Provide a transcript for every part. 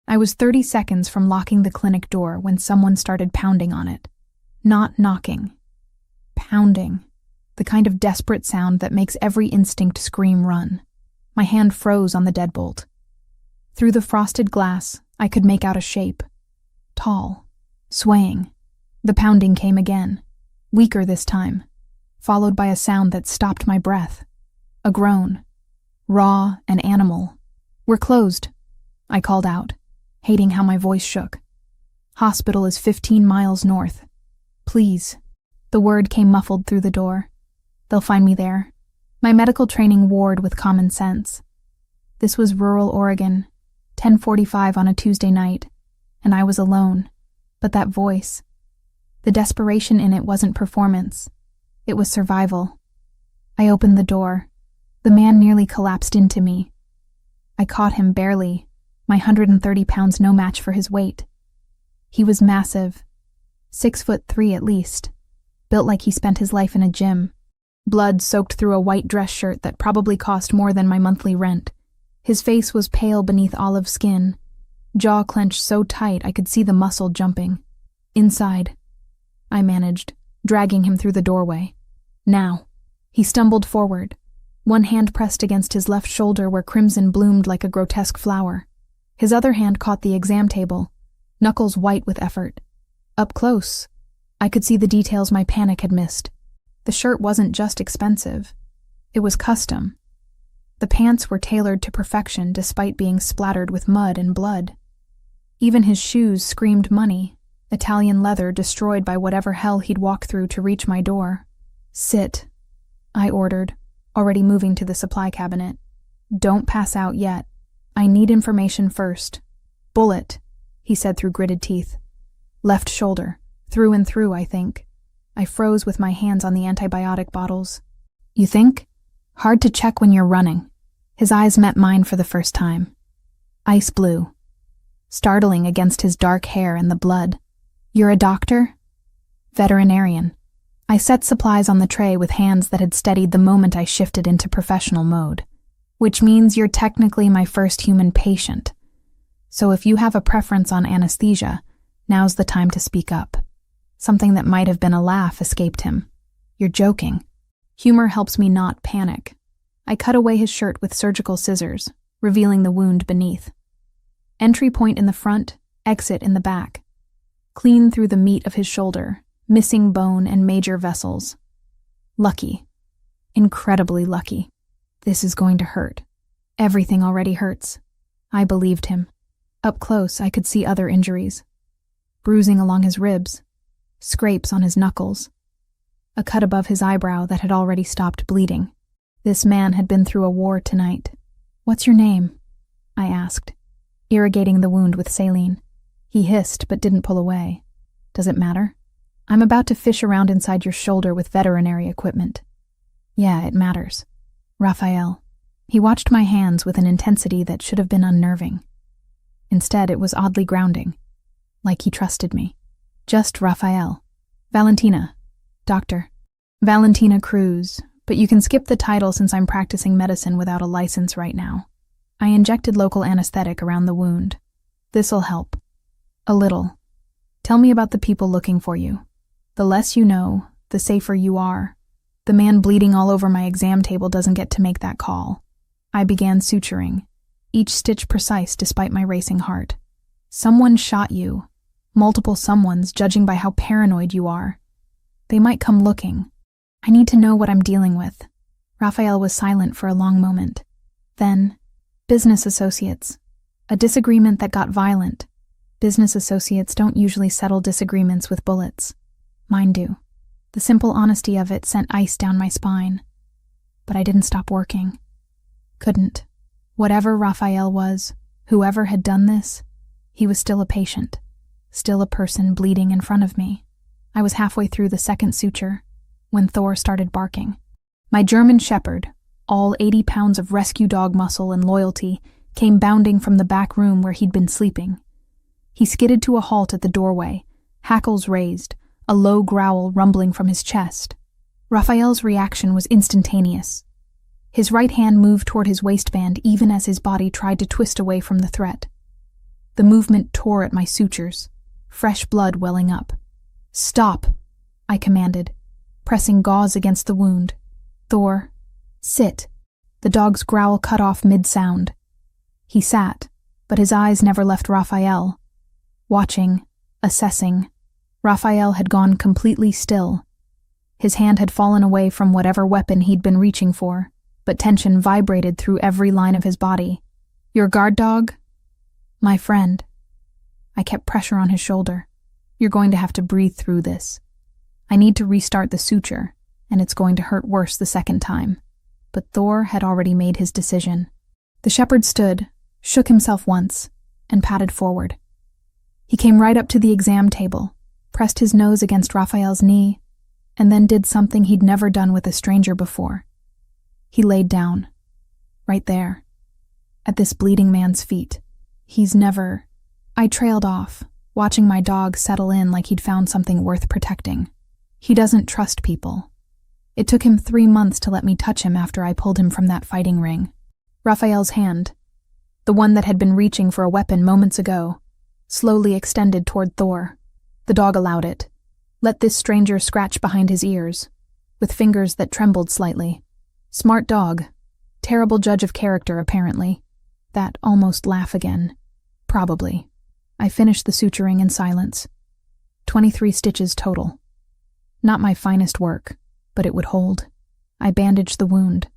I was 30 seconds from locking the clinic door when someone started pounding on it. Not knocking. Pounding. The kind of desperate sound that makes every instinct scream run. My hand froze on the deadbolt. Through the frosted glass, I could make out a shape. Tall. Swaying. The pounding came again. Weaker this time. Followed by a sound that stopped my breath. A groan. Raw and animal. "We're closed," I called out, hating how my voice shook. "Hospital is 15 miles north. Please." The word came muffled through the door. "They'll find me there." My medical training warred with common sense. This was rural Oregon, 10:45 on a Tuesday night, and I was alone. But that voice, the desperation in it wasn't performance. It was survival. I opened the door. The man nearly collapsed into me. I caught him barely, my 130 pounds no match for his weight. He was massive, 6'3" at least, built like he spent his life in a gym. Blood soaked through a white dress shirt that probably cost more than my monthly rent. His face was pale beneath olive skin, jaw clenched so tight I could see the muscle jumping. "Inside," I managed, dragging him through the doorway. "Now." He stumbled forward, one hand pressed against his left shoulder where crimson bloomed like a grotesque flower. His other hand caught the exam table, knuckles white with effort. Up close, I could see the details my panic had missed. The shirt wasn't just expensive. It was custom. The pants were tailored to perfection despite being splattered with mud and blood. Even his shoes screamed money, Italian leather destroyed by whatever hell he'd walked through to reach my door. "Sit," I ordered, already moving to the supply cabinet. "Don't pass out yet. I need information first." "Bullet," he said through gritted teeth. "Left shoulder. Through and through, I think." I froze with my hands on the antibiotic bottles. "You think?" "Hard to check when you're running." His eyes met mine for the first time. Ice blue. Startling against his dark hair and the blood. "You're a doctor?" "Veterinarian." I set supplies on the tray with hands that had steadied the moment I shifted into professional mode. "Which means you're technically my first human patient. So if you have a preference on anesthesia, now's the time to speak up." Something that might have been a laugh escaped him. "You're joking." Humor helps me not panic. I cut away his shirt with surgical scissors, revealing the wound beneath. Entry point in the front, exit in the back. Clean through the meat of his shoulder, missing bone and major vessels. Lucky. Incredibly lucky. This is going to hurt. Everything already hurts. I believed him. Up close, I could see other injuries. Bruising along his ribs. Scrapes on his knuckles. A cut above his eyebrow that had already stopped bleeding. This man had been through a war tonight. "What's your name?" I asked, irrigating the wound with saline. He hissed but didn't pull away. "Does it matter?" "I'm about to fish around inside your shoulder with veterinary equipment." "Yeah, it matters." "Raphael." He watched my hands with an intensity that should have been unnerving. Instead, it was oddly grounding, like he trusted me. "Just Raphael." "Valentina." "Doctor." "Valentina Cruz, but you can skip the title since I'm practicing medicine without a license right now." I injected local anesthetic around the wound. "This'll help." "A little. Tell me about the people looking for you. The less you know, the safer you are. The man bleeding all over my exam table doesn't get to make that call." I began suturing, each stitch precise despite my racing heart. "Someone shot you. Multiple someones, judging by how paranoid you are. They might come looking. I need to know what I'm dealing with." Raphael was silent for a long moment. Then, "Business associates. A disagreement that got violent. Business associates don't usually settle disagreements with bullets. Mine do." The simple honesty of it sent ice down my spine. But I didn't stop working. Couldn't. Whatever Raphael was, whoever had done this, he was still a patient. Still a person bleeding in front of me. I was halfway through the second suture when Thor started barking. My German shepherd, all 80 pounds of rescue dog muscle and loyalty, came bounding from the back room where he'd been sleeping. He skidded to a halt at the doorway, hackles raised, a low growl rumbling from his chest. Raphael's reaction was instantaneous. His right hand moved toward his waistband even as his body tried to twist away from the threat. The movement tore at my sutures, fresh blood welling up. "Stop," I commanded, pressing gauze against the wound. "Thor, sit." The dog's growl cut off mid-sound. He sat, but his eyes never left Raphael. Watching, assessing, Raphael had gone completely still. His hand had fallen away from whatever weapon he'd been reaching for, but tension vibrated through every line of his body. "Your guard dog?" "My friend." I kept pressure on his shoulder. "You're going to have to breathe through this. I need to restart the suture, and it's going to hurt worse the second time." But Thor had already made his decision. The shepherd stood, shook himself once, and patted forward. He came right up to the exam table, pressed his nose against Raphael's knee, and then did something he'd never done with a stranger before. He laid down, right there, at this bleeding man's feet. I trailed off, watching my dog settle in like he'd found something worth protecting. He doesn't trust people. It took him 3 months to let me touch him after I pulled him from that fighting ring. Raphael's hand, the one that had been reaching for a weapon moments ago, slowly extended toward Thor. The dog allowed it. Let this stranger scratch behind his ears, with fingers that trembled slightly. Smart dog. Terrible judge of character, apparently. That almost laugh again. Probably. I finished the suturing in silence. 23 stitches total. Not my finest work, but it would hold. I bandaged the wound,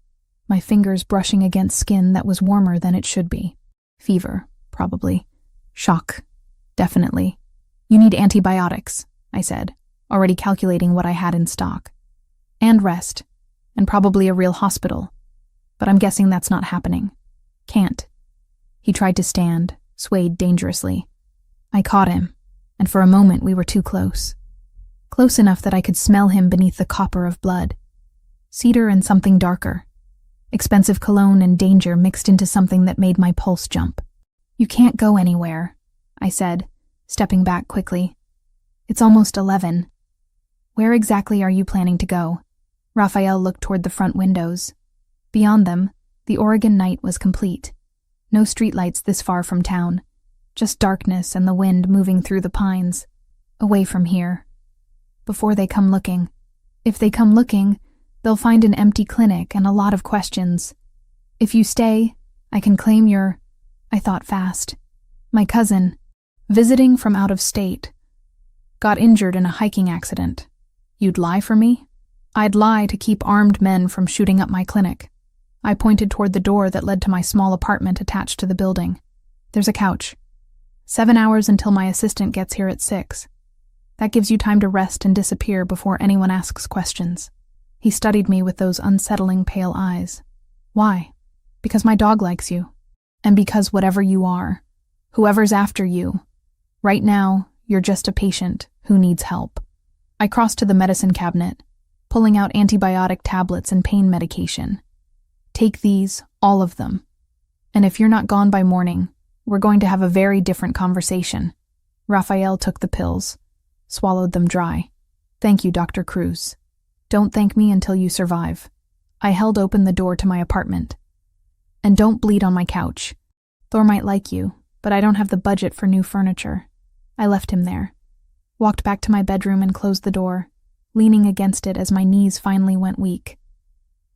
my fingers brushing against skin that was warmer than it should be. Fever, probably. Shock, definitely. "You need antibiotics," I said, already calculating what I had in stock. "And rest, and probably a real hospital. But I'm guessing that's not happening. Can't." He tried to stand, swayed dangerously. I caught him, and for a moment we were too close. Close enough that I could smell him beneath the copper of blood. Cedar and something darker. Expensive cologne and danger mixed into something that made my pulse jump. "You can't go anywhere," I said, stepping back quickly. "It's almost 11. Where exactly are you planning to go?" Raphael looked toward the front windows. Beyond them, the Oregon night was complete. No streetlights this far from town. Just darkness and the wind moving through the pines. Away from here. Before they come looking. If they come looking, they'll find an empty clinic and a lot of questions. "If you stay, I can claim your..." I thought fast. "My cousin, visiting from out of state. Got injured in a hiking accident. You'd lie for me?" "I'd lie to keep armed men from shooting up my clinic." I pointed toward the door that led to my small apartment attached to the building. "There's a couch. 7 hours until my assistant gets here at 6. That gives you time to rest and disappear before anyone asks questions." He studied me with those unsettling pale eyes. "Why?" "Because my dog likes you. And because whatever you are, whoever's after you, right now, you're just a patient who needs help." I crossed to the medicine cabinet, pulling out antibiotic tablets and pain medication. "Take these, all of them. And if you're not gone by morning, we're going to have a very different conversation." Raphael took the pills, swallowed them dry. "Thank you, Dr. Cruz. Don't thank me until you survive." I held open the door to my apartment. "And don't bleed on my couch. Thor might like you, but I don't have the budget for new furniture." I left him there, walked back to my bedroom and closed the door, leaning against it as my knees finally went weak.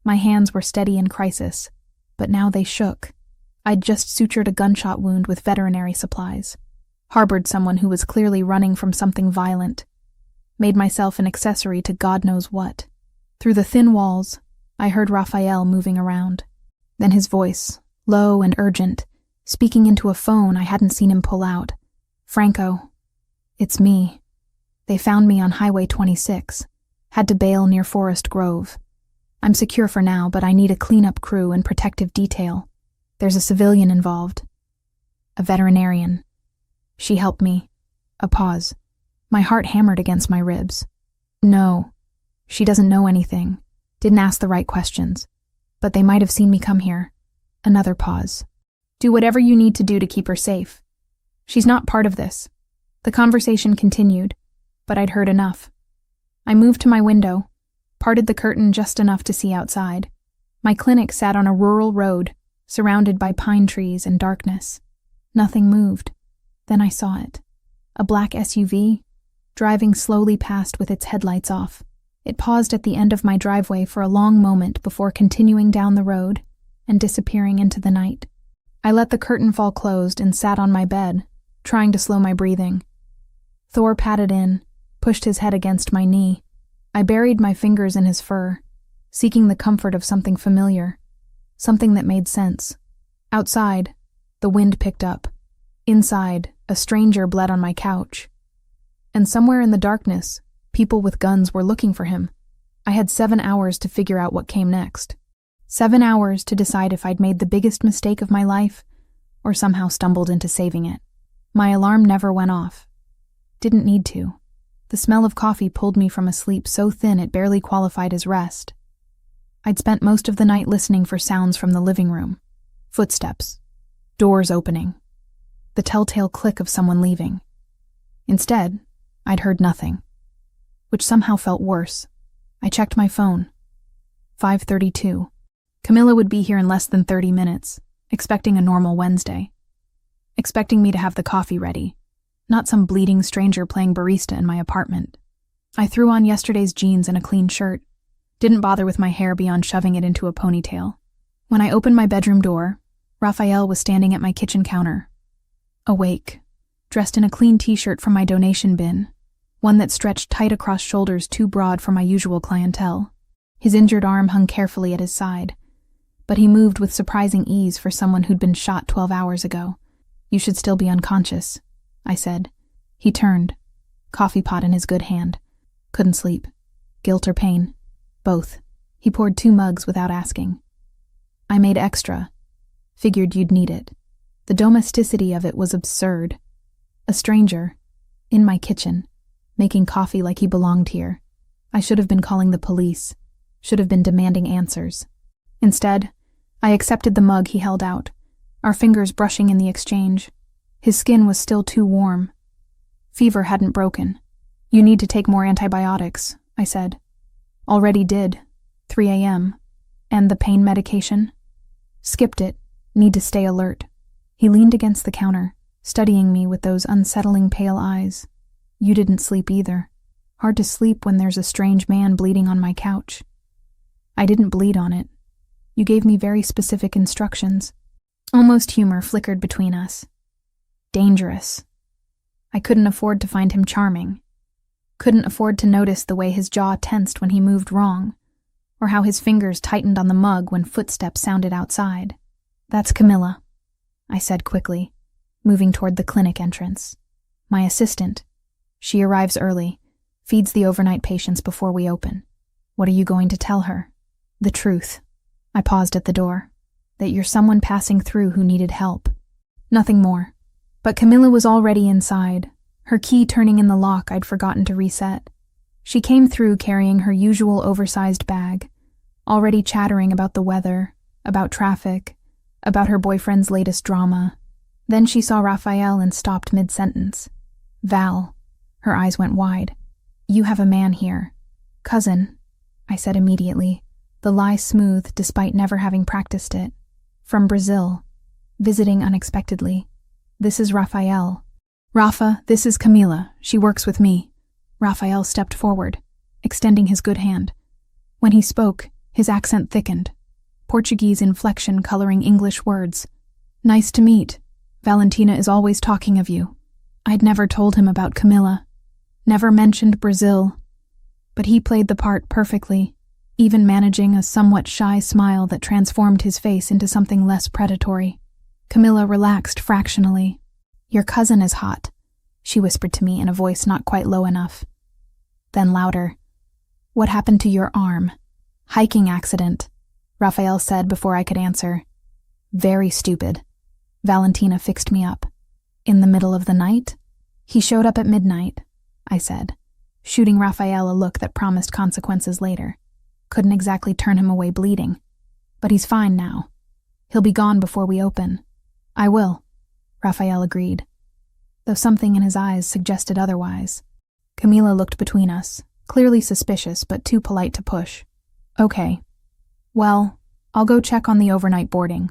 My hands were steady in crisis, but now they shook. I'd just sutured a gunshot wound with veterinary supplies, harbored someone who was clearly running from something violent, made myself an accessory to God knows what. Through the thin walls, I heard Raphael moving around. Then his voice, low and urgent, speaking into a phone I hadn't seen him pull out. "Franco, it's me. They found me on Highway 26. Had to bail near Forest Grove. I'm secure for now, but I need a cleanup crew and protective detail. There's a civilian involved. A veterinarian. She helped me." A pause. My heart hammered against my ribs. "No, she doesn't know anything. Didn't ask the right questions. But they might have seen me come here." Another pause. "Do whatever you need to do to keep her safe. She's not part of this." The conversation continued, but I'd heard enough. I moved to my window, parted the curtain just enough to see outside. My clinic sat on a rural road, surrounded by pine trees and darkness. Nothing moved. Then I saw it. A black SUV, driving slowly past with its headlights off. It paused at the end of my driveway for a long moment before continuing down the road and disappearing into the night. I let the curtain fall closed and sat on my bed, trying to slow my breathing. Thor patted in, pushed his head against my knee. I buried my fingers in his fur, seeking the comfort of something familiar, something that made sense. Outside, the wind picked up. Inside, a stranger bled on my couch. And somewhere in the darkness, people with guns were looking for him. I had 7 hours to figure out what came next. 7 hours to decide if I'd made the biggest mistake of my life or somehow stumbled into saving it. My alarm never went off. Didn't need to. The smell of coffee pulled me from a sleep so thin it barely qualified as rest. I'd spent most of the night listening for sounds from the living room. Footsteps. Doors opening. The telltale click of someone leaving. Instead, I'd heard nothing, which somehow felt worse. I checked my phone. 5:32. Camilla would be here in less than 30 minutes, expecting a normal Wednesday. Expecting me to have the coffee ready, not some bleeding stranger playing barista in my apartment. I threw on yesterday's jeans and a clean shirt, didn't bother with my hair beyond shoving it into a ponytail. When I opened my bedroom door, Raphael was standing at my kitchen counter, awake, dressed in a clean t-shirt from my donation bin, one that stretched tight across shoulders too broad for my usual clientele. His injured arm hung carefully at his side, but he moved with surprising ease for someone who'd been shot 12 hours ago. "You should still be unconscious," I said. He turned, coffee pot in his good hand. Couldn't sleep. Guilt or pain? Both. He poured 2 mugs without asking. "I made extra. Figured you'd need it." The domesticity of it was absurd. A stranger, in my kitchen, making coffee like he belonged here. I should have been calling the police, should have been demanding answers. Instead, I accepted the mug he held out, our fingers brushing in the exchange. His skin was still too warm. Fever hadn't broken. "You need to take more antibiotics," I said. "Already did. 3 a.m. And the pain medication?" "Skipped it. Need to stay alert." He leaned against the counter, studying me with those unsettling pale eyes. "You didn't sleep either. Hard to sleep when there's a strange man bleeding on my couch." "I didn't bleed on it. You gave me very specific instructions." Almost humor flickered between us. Dangerous. I couldn't afford to find him charming. Couldn't afford to notice the way his jaw tensed when he moved wrong, or how his fingers tightened on the mug when footsteps sounded outside. "That's Camilla," I said quickly, moving toward the clinic entrance. "My assistant. She arrives early, feeds the overnight patients before we open. What are you going to tell her?" "The truth." I paused at the door. "That you're someone passing through who needed help." Nothing more. But Camilla was already inside, her key turning in the lock I'd forgotten to reset. She came through carrying her usual oversized bag, already chattering about the weather, about traffic, about her boyfriend's latest drama. Then she saw Raphael and stopped mid-sentence. "Val." Her eyes went wide. "You have a man here." "Cousin," I said immediately, the lie smooth despite never having practiced it. "From Brazil. Visiting unexpectedly. This is Raphael." "Rafa, this is Camila. She works with me." Raphael stepped forward, extending his good hand. When he spoke, his accent thickened, Portuguese inflection coloring English words. "Nice to meet. Valentina is always talking of you." I'd never told him about Camila, never mentioned Brazil, but he played the part perfectly, even managing a somewhat shy smile that transformed his face into something less predatory. Camilla relaxed fractionally. "Your cousin is hot," she whispered to me in a voice not quite low enough. Then louder. "What happened to your arm?" "Hiking accident," Raphael said before I could answer. "Very stupid. Valentina fixed me up." "In the middle of the night?" "He showed up at midnight," I said, shooting Raphael a look that promised consequences later. Couldn't exactly turn him away bleeding. "But he's fine now. He'll be gone before we open." "I will," Raphael agreed, though something in his eyes suggested otherwise. Camila looked between us, clearly suspicious but too polite to push. "Okay. Well, I'll go check on the overnight boarding.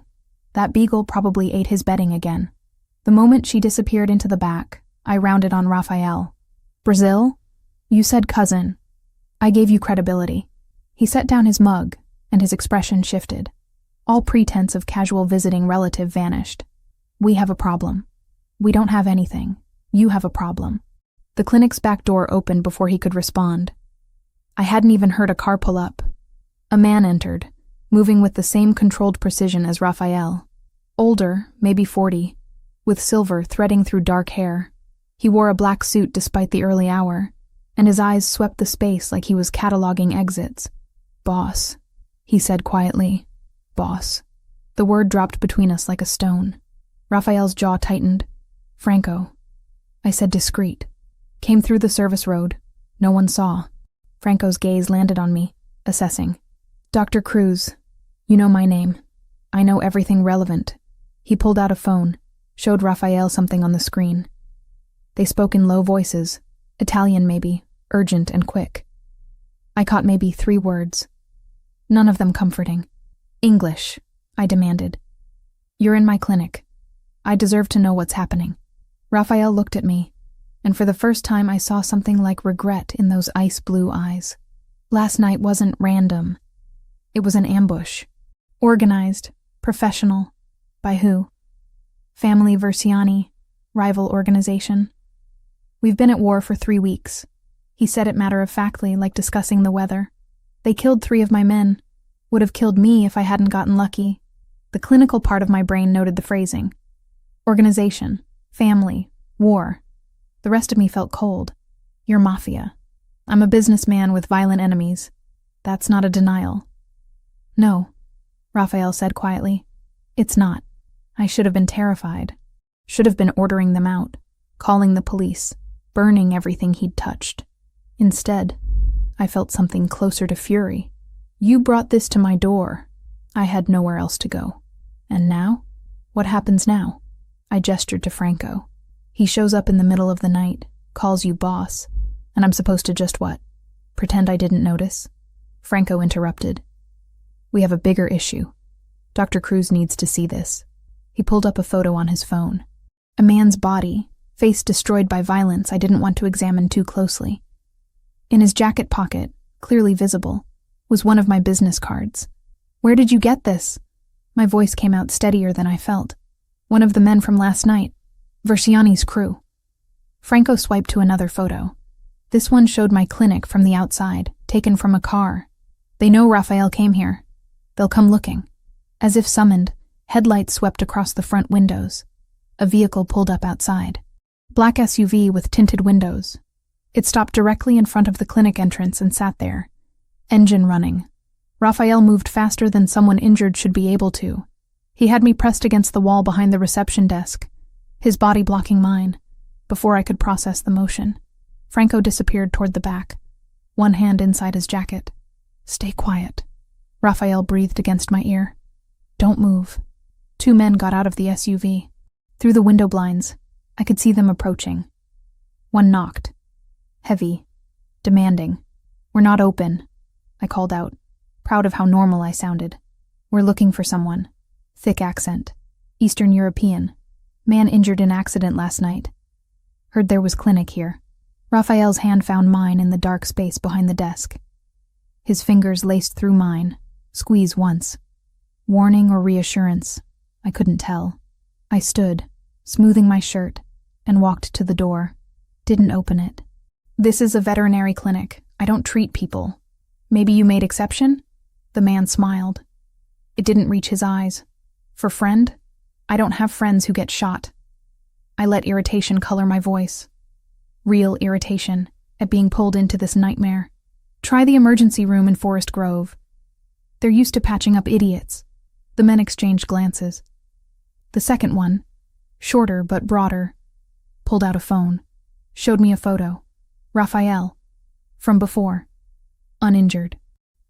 That beagle probably ate his bedding again." The moment she disappeared into the back, I rounded on Raphael. Brazil? You said cousin. I gave you credibility. He set down his mug, and his expression shifted. All pretense of casual visiting relative vanished. We have a problem. We don't have anything. You have a problem. The clinic's back door opened before he could respond. I hadn't even heard a car pull up. A man entered, moving with the same controlled precision as Raphael. Older, maybe 40, with silver threading through dark hair. He wore a black suit despite the early hour, and his eyes swept the space like he was cataloging exits. Boss, he said quietly. Boss. The word dropped between us like a stone. Raphael's jaw tightened. Franco. I said discreet. Came through the service road. No one saw. Franco's gaze landed on me, assessing. Dr. Cruz. You know my name. I know everything relevant. He pulled out a phone, showed Raphael something on the screen. They spoke in low voices, Italian maybe, urgent and quick. I caught maybe 3 words. None of them comforting. English, I demanded. You're in my clinic. I deserve to know what's happening. Raphael looked at me, and for the first time I saw something like regret in those ice-blue eyes. Last night wasn't random. It was an ambush. Organized, professional. By who? Family Versiani, rival organization. We've been at war for 3 weeks. He said it matter-of-factly, like discussing the weather. They killed 3 of my men. Would have killed me if I hadn't gotten lucky. The clinical part of my brain noted the phrasing. Organization, family, war. The rest of me felt cold. You're Mafia. I'm a businessman with violent enemies. That's not a denial. No, Raphael said quietly. It's not. I should have been terrified. Should have been ordering them out, calling the police, burning everything he'd touched. Instead, I felt something closer to fury. You brought this to my door. I had nowhere else to go. And now? What happens now? I gestured to Franco. He shows up in the middle of the night, calls you boss, and I'm supposed to just what? Pretend I didn't notice? Franco interrupted. We have a bigger issue. Dr. Cruz needs to see this. He pulled up a photo on his phone. A man's body, face destroyed by violence I didn't want to examine too closely. In his jacket pocket, clearly visible, was one of my business cards. Where did you get this? My voice came out steadier than I felt. One of the men from last night. Versiani's crew. Franco swiped to another photo. This one showed my clinic from the outside, taken from a car. They know Raphael came here. They'll come looking. As if summoned, headlights swept across the front windows. A vehicle pulled up outside. Black SUV with tinted windows. It stopped directly in front of the clinic entrance and sat there. Engine running. Raphael moved faster than someone injured should be able to. He had me pressed against the wall behind the reception desk, his body blocking mine, before I could process the motion. Franco disappeared toward the back, one hand inside his jacket. Stay quiet. Raphael breathed against my ear. Don't move. 2 men got out of the SUV. Through the window blinds, I could see them approaching. One knocked. Heavy. Demanding. We're not open, I called out, proud of how normal I sounded. We're looking for someone. Thick accent. Eastern European. Man injured in accident last night. Heard there was clinic here. Raphael's hand found mine in the dark space behind the desk. His fingers laced through mine. Squeeze once. Warning or reassurance? I couldn't tell. I stood, smoothing my shirt, and walked to the door. Didn't open it. This is a veterinary clinic. I don't treat people. Maybe you made exception? The man smiled. It didn't reach his eyes. For friend? I don't have friends who get shot. I let irritation color my voice. Real irritation at being pulled into this nightmare. Try the emergency room in Forest Grove. They're used to patching up idiots. The men exchanged glances. The second one, shorter but broader, pulled out a phone, showed me a photo. Raphael. From before. Uninjured.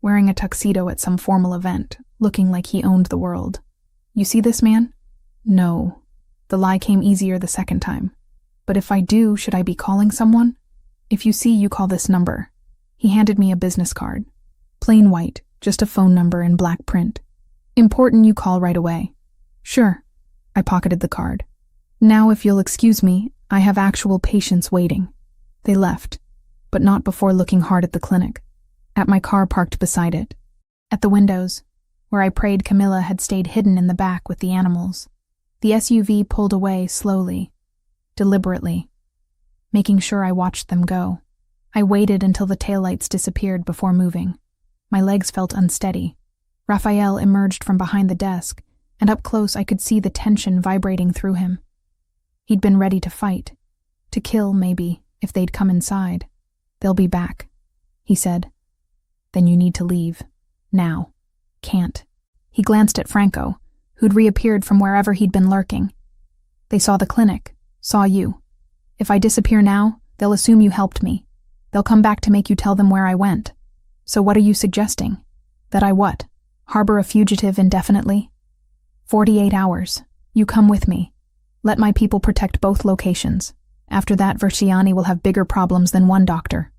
Wearing a tuxedo at some formal event, looking like he owned the world. You see this man? No. The lie came easier the second time. But if I do, should I be calling someone? If you see, you call this number. He handed me a business card. Plain white, just a phone number in black print. Important you call right away. Sure. I pocketed the card. Now, if you'll excuse me, I have actual patients waiting. They left, but not before looking hard at the clinic, at my car parked beside it, at the windows, where I prayed Camilla had stayed hidden in the back with the animals. The SUV pulled away slowly, deliberately, making sure I watched them go. I waited until the taillights disappeared before moving. My legs felt unsteady. Raphael emerged from behind the desk, and up close I could see the tension vibrating through him. He'd been ready to fight, to kill, maybe, if they'd come inside. They'll be back, he said. Then you need to leave. Now. Can't. He glanced at Franco, who'd reappeared from wherever he'd been lurking. They saw the clinic, saw you. If I disappear now, they'll assume you helped me. They'll come back to make you tell them where I went. So what are you suggesting? That I what? Harbor a fugitive indefinitely? 48 hours. You come with me. Let my people protect both locations. After that, Verciani will have bigger problems than one doctor.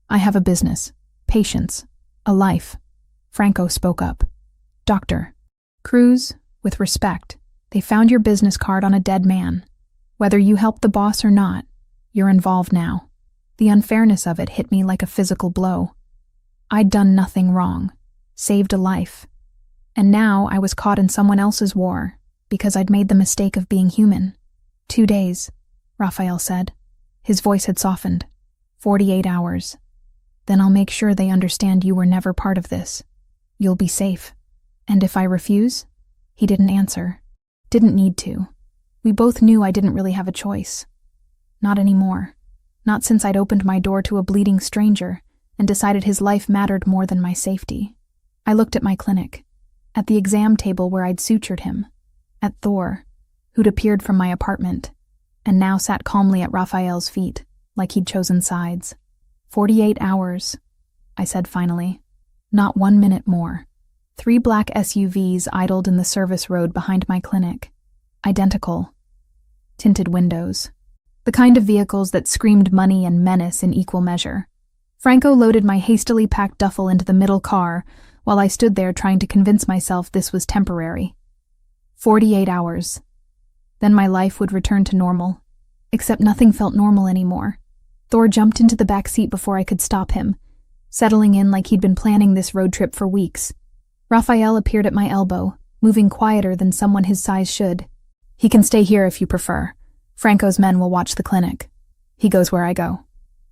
I have a business, patients, a life. Franco spoke up. Doctor. Cruz, with respect, they found your business card on a dead man. Whether you help the boss or not, you're involved now. The unfairness of it hit me like a physical blow. I'd done nothing wrong, saved a life. And now I was caught in someone else's war because I'd made the mistake of being human. 2 days, Raphael said. His voice had softened. 48 hours. Then I'll make sure they understand you were never part of this. You'll be safe. And if I refuse? He didn't answer. Didn't need to. We both knew I didn't really have a choice. Not anymore. Not since I'd opened my door to a bleeding stranger and decided his life mattered more than my safety. I looked at my clinic, at the exam table where I'd sutured him, at Thor, who'd appeared from my apartment, and now sat calmly at Raphael's feet, like he'd chosen sides. 48 hours, I said finally. Not 1 minute more. 3 black SUVs idled in the service road behind my clinic. Identical. Tinted windows. The kind of vehicles that screamed money and menace in equal measure. Franco loaded my hastily packed duffel into the middle car, while I stood there trying to convince myself this was temporary. 48 hours. Then my life would return to normal. Except nothing felt normal anymore. Thor jumped into the back seat before I could stop him, settling in like he'd been planning this road trip for weeks. Raphael appeared at my elbow, moving quieter than someone his size should. He can stay here if you prefer. Franco's men will watch the clinic. He goes where I go.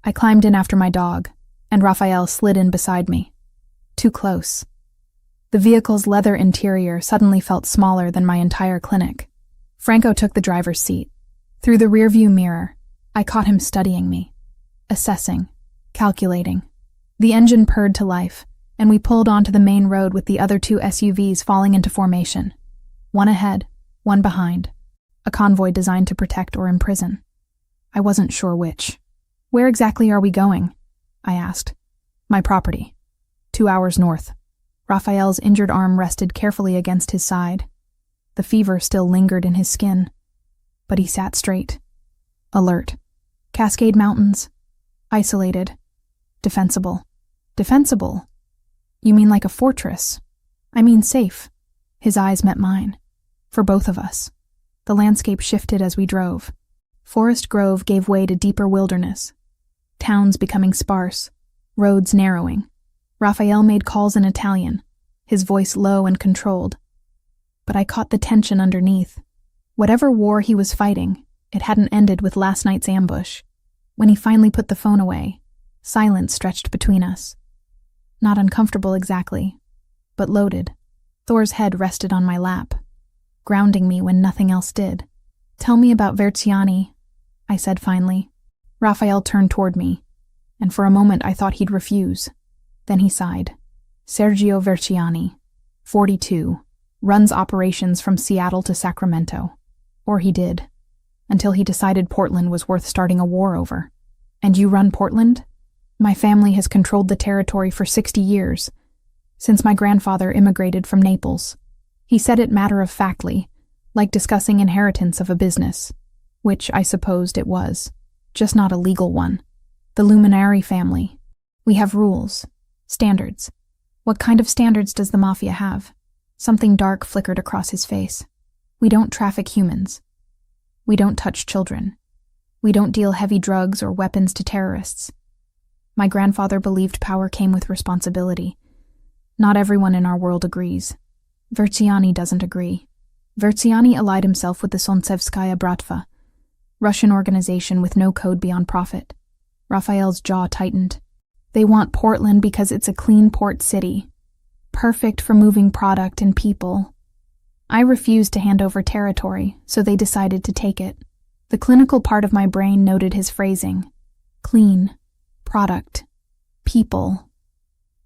I climbed in after my dog, and Raphael slid in beside me. Too close. The vehicle's leather interior suddenly felt smaller than my entire clinic. Franco took the driver's seat. Through the rearview mirror, I caught him studying me. Assessing. Calculating. The engine purred to life, and we pulled onto the main road with the other 2 SUVs falling into formation. One ahead, one behind. A convoy designed to protect or imprison. I wasn't sure which. Where exactly are we going? I asked. My property. 2 hours north. Raphael's injured arm rested carefully against his side. The fever still lingered in his skin. But he sat straight. Alert. Cascade Mountains. Isolated. Defensible. Defensible? You mean like a fortress? I mean safe. His eyes met mine. For both of us. The landscape shifted as we drove. Forest grove gave way to deeper wilderness. Towns becoming sparse. Roads narrowing. Raphael made calls in Italian, his voice low and controlled. But I caught the tension underneath. Whatever war he was fighting, it hadn't ended with last night's ambush. When he finally put the phone away, silence stretched between us. Not uncomfortable exactly, but loaded. Thor's head rested on my lap, grounding me when nothing else did. Tell me about Verciani, I said finally. Raphael turned toward me, and for a moment I thought he'd refuse. Then he sighed. Sergio Verciani, 42, runs operations from Seattle to Sacramento. Or he did, until he decided Portland was worth starting a war over. And you run Portland? My family has controlled the territory for 60 years, since my grandfather immigrated from Naples. He said it matter-of-factly, like discussing inheritance of a business, which I supposed it was, just not a legal one. The Luminari family. We have rules, standards. What kind of standards does the Mafia have? Something dark flickered across his face. We don't traffic humans. We don't touch children. We don't deal heavy drugs or weapons to terrorists. My grandfather believed power came with responsibility. Not everyone in our world agrees. Vertsiani doesn't agree. Vertsiani allied himself with the Solntsevskaya Bratva, Russian organization with no code beyond profit. Raphael's jaw tightened. They want Portland because it's a clean port city, perfect for moving product and people. I refused to hand over territory, so they decided to take it. The clinical part of my brain noted his phrasing. Clean, product, people.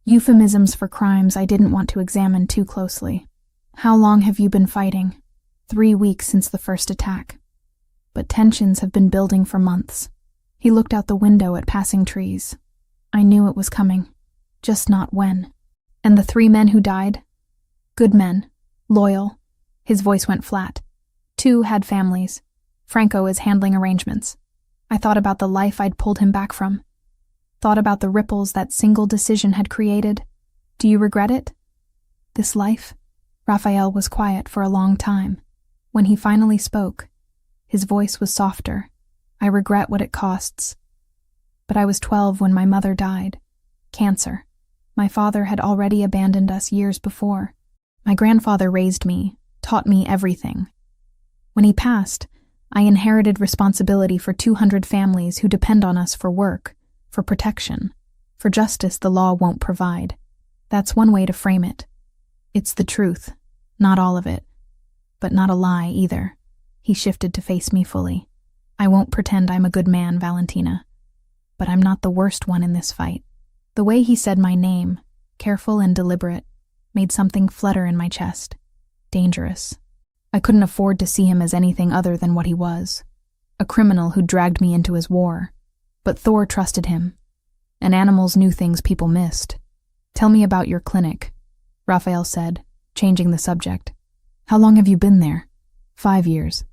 Euphemisms for crimes I didn't want to examine too closely. How long have you been fighting? 3 weeks since the first attack. But tensions have been building for months. He looked out the window at passing trees. I knew it was coming, just not when. And the 3 men who died? Good men, loyal. His voice went flat. 2 had families. Franco is handling arrangements. I thought about the life I'd pulled him back from. Thought about the ripples that single decision had created. Do you regret it? This life? Raphael was quiet for a long time. When he finally spoke, his voice was softer. I regret what it costs. But I was 12 when my mother died. Cancer. My father had already abandoned us years before. My grandfather raised me, taught me everything. When he passed, I inherited responsibility for 200 families who depend on us for work, for protection, for justice the law won't provide. That's one way to frame it. It's the truth, not all of it, but not a lie either. He shifted to face me fully. I won't pretend I'm a good man, Valentina, but I'm not the worst one in this fight. The way he said my name, careful and deliberate, made something flutter in my chest. Dangerous. I couldn't afford to see him as anything other than what he was, a criminal who dragged me into his war. But Thor trusted him, and animals knew things people missed. Tell me about your clinic, Raphael said, changing the subject. How long have you been there? 5 years.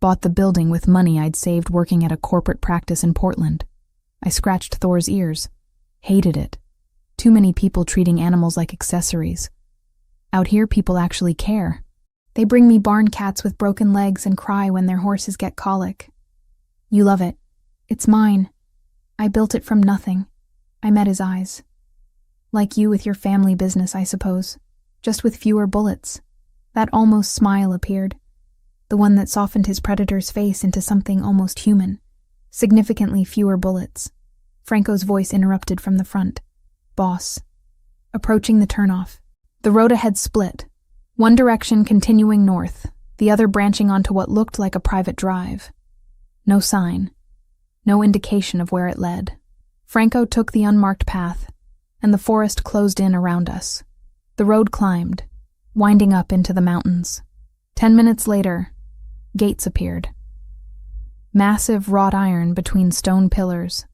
Bought the building with money I'd saved working at a corporate practice in Portland. I scratched Thor's ears. Hated it. Too many people treating animals like accessories. Out here, people actually care. They bring me barn cats with broken legs and cry when their horses get colic. You love it. It's mine. I built it from nothing. I met his eyes. Like you with your family business, I suppose. Just with fewer bullets. That almost smile appeared. The one that softened his predator's face into something almost human. Significantly fewer bullets. Franco's voice interrupted from the front. Boss. Approaching the turnoff. The road ahead split. One direction continuing north, the other branching onto what looked like a private drive. No sign. No indication of where it led. Franco took the unmarked path, and the forest closed in around us. The road climbed, winding up into the mountains. 10 minutes later, gates appeared. Massive wrought iron between stone pillars,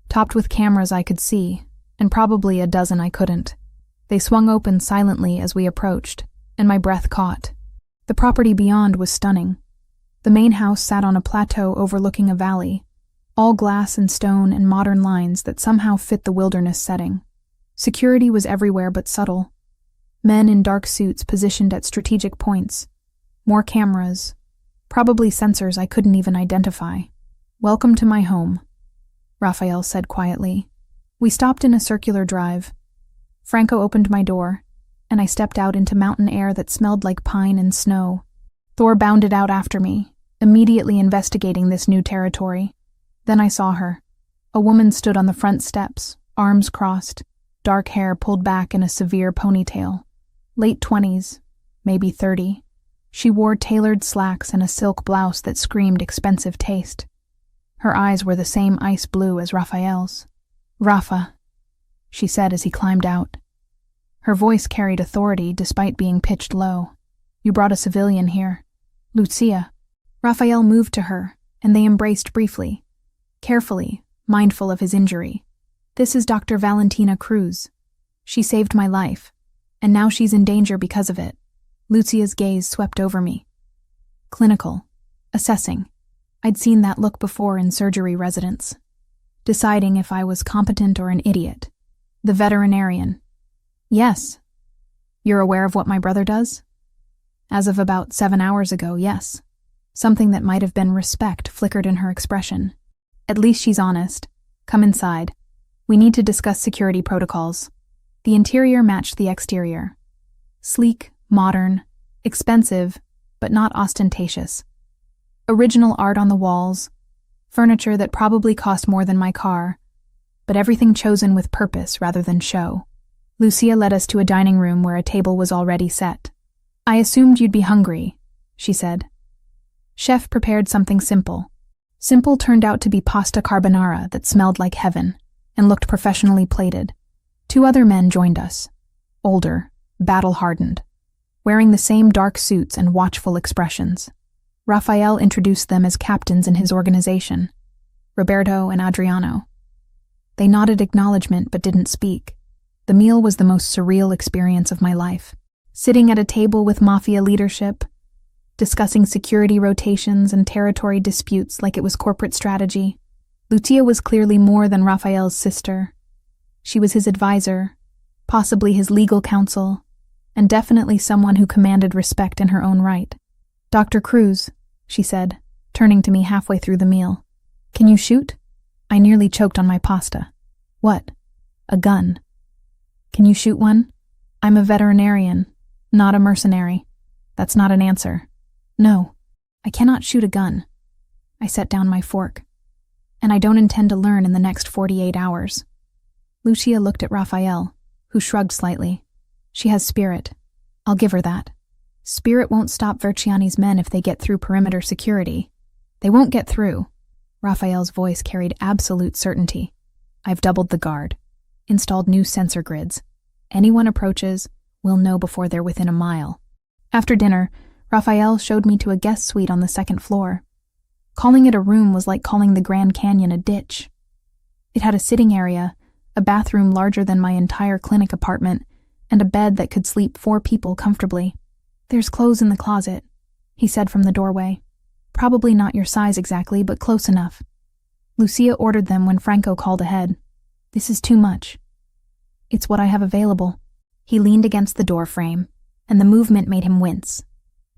topped with cameras I could see, and probably a dozen I couldn't. They swung open silently as we approached, and my breath caught. The property beyond was stunning. The main house sat on a plateau overlooking a valley, all glass and stone and modern lines that somehow fit the wilderness setting. Security was everywhere but subtle. Men in dark suits positioned at strategic points. More cameras. Probably sensors I couldn't even identify. Welcome to my home, Raphael said quietly. We stopped in a circular drive. Franco opened my door, and I stepped out into mountain air that smelled like pine and snow. Thor bounded out after me, immediately investigating this new territory. Then I saw her. A woman stood on the front steps, arms crossed, dark hair pulled back in a severe ponytail. Late 20s, maybe 30. She wore tailored slacks and a silk blouse that screamed expensive taste. Her eyes were the same ice blue as Raphael's. Rafa, she said as he climbed out. Her voice carried authority despite being pitched low. You brought a civilian here. Lucia. Raphael moved to her, and they embraced briefly, carefully, mindful of his injury. This is Dr. Valentina Cruz. She saved my life, and now she's in danger because of it. Lucia's gaze swept over me. Clinical. Assessing. I'd seen that look before in surgery residents. Deciding if I was competent or an idiot. The veterinarian. Yes. You're aware of what my brother does? As of about 7 hours ago, yes. Something that might have been respect flickered in her expression. At least she's honest. Come inside. We need to discuss security protocols. The interior matched the exterior. Sleek, modern, expensive, but not ostentatious. Original art on the walls, furniture that probably cost more than my car, but everything chosen with purpose rather than show. Lucia led us to a dining room where a table was already set. I assumed you'd be hungry, she said. Chef prepared something simple. Simple turned out to be pasta carbonara that smelled like heaven and looked professionally plated. 2 other men joined us. Older, battle-hardened, wearing the same dark suits and watchful expressions. Raphael introduced them as captains in his organization, Roberto and Adriano. They nodded acknowledgement but didn't speak. The meal was the most surreal experience of my life. Sitting at a table with Mafia leadership, discussing security rotations and territory disputes like it was corporate strategy. Lucia was clearly more than Raphael's sister. She was his advisor, possibly his legal counsel, and definitely someone who commanded respect in her own right. Dr. Cruz, she said, turning to me halfway through the meal. Can you shoot? I nearly choked on my pasta. What? A gun. Can you shoot one? I'm a veterinarian, not a mercenary. That's not an answer. No, I cannot shoot a gun. I set down my fork. And I don't intend to learn in the next 48 hours. Lucia looked at Raphael, who shrugged slightly. She has spirit. I'll give her that. Spirit won't stop Verciani's men if they get through perimeter security. They won't get through. Raphael's voice carried absolute certainty. I've doubled the guard, installed new sensor grids. Anyone approaches, we'll know before they're within a mile. After dinner, Raphael showed me to a guest suite on the 2nd floor. Calling it a room was like calling the Grand Canyon a ditch. It had a sitting area, a bathroom larger than my entire clinic apartment, and a bed that could sleep 4 people comfortably. There's clothes in the closet, he said from the doorway. Probably not your size exactly, but close enough. Lucia ordered them when Franco called ahead. This is too much. It's what I have available. He leaned against the door frame, and the movement made him wince.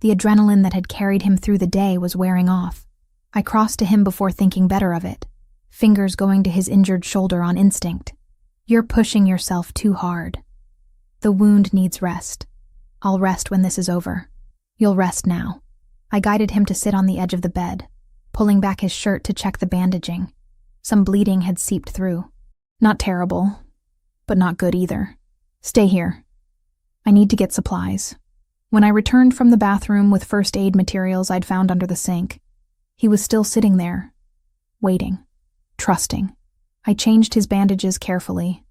The adrenaline that had carried him through the day was wearing off. I crossed to him before thinking better of it, fingers going to his injured shoulder on instinct. You're pushing yourself too hard. The wound needs rest. I'll rest when this is over. You'll rest now. I guided him to sit on the edge of the bed, pulling back his shirt to check the bandaging. Some bleeding had seeped through. Not terrible, but not good either. Stay here. I need to get supplies. When I returned from the bathroom with first aid materials I'd found under the sink, he was still sitting there, waiting, trusting. I changed his bandages carefully,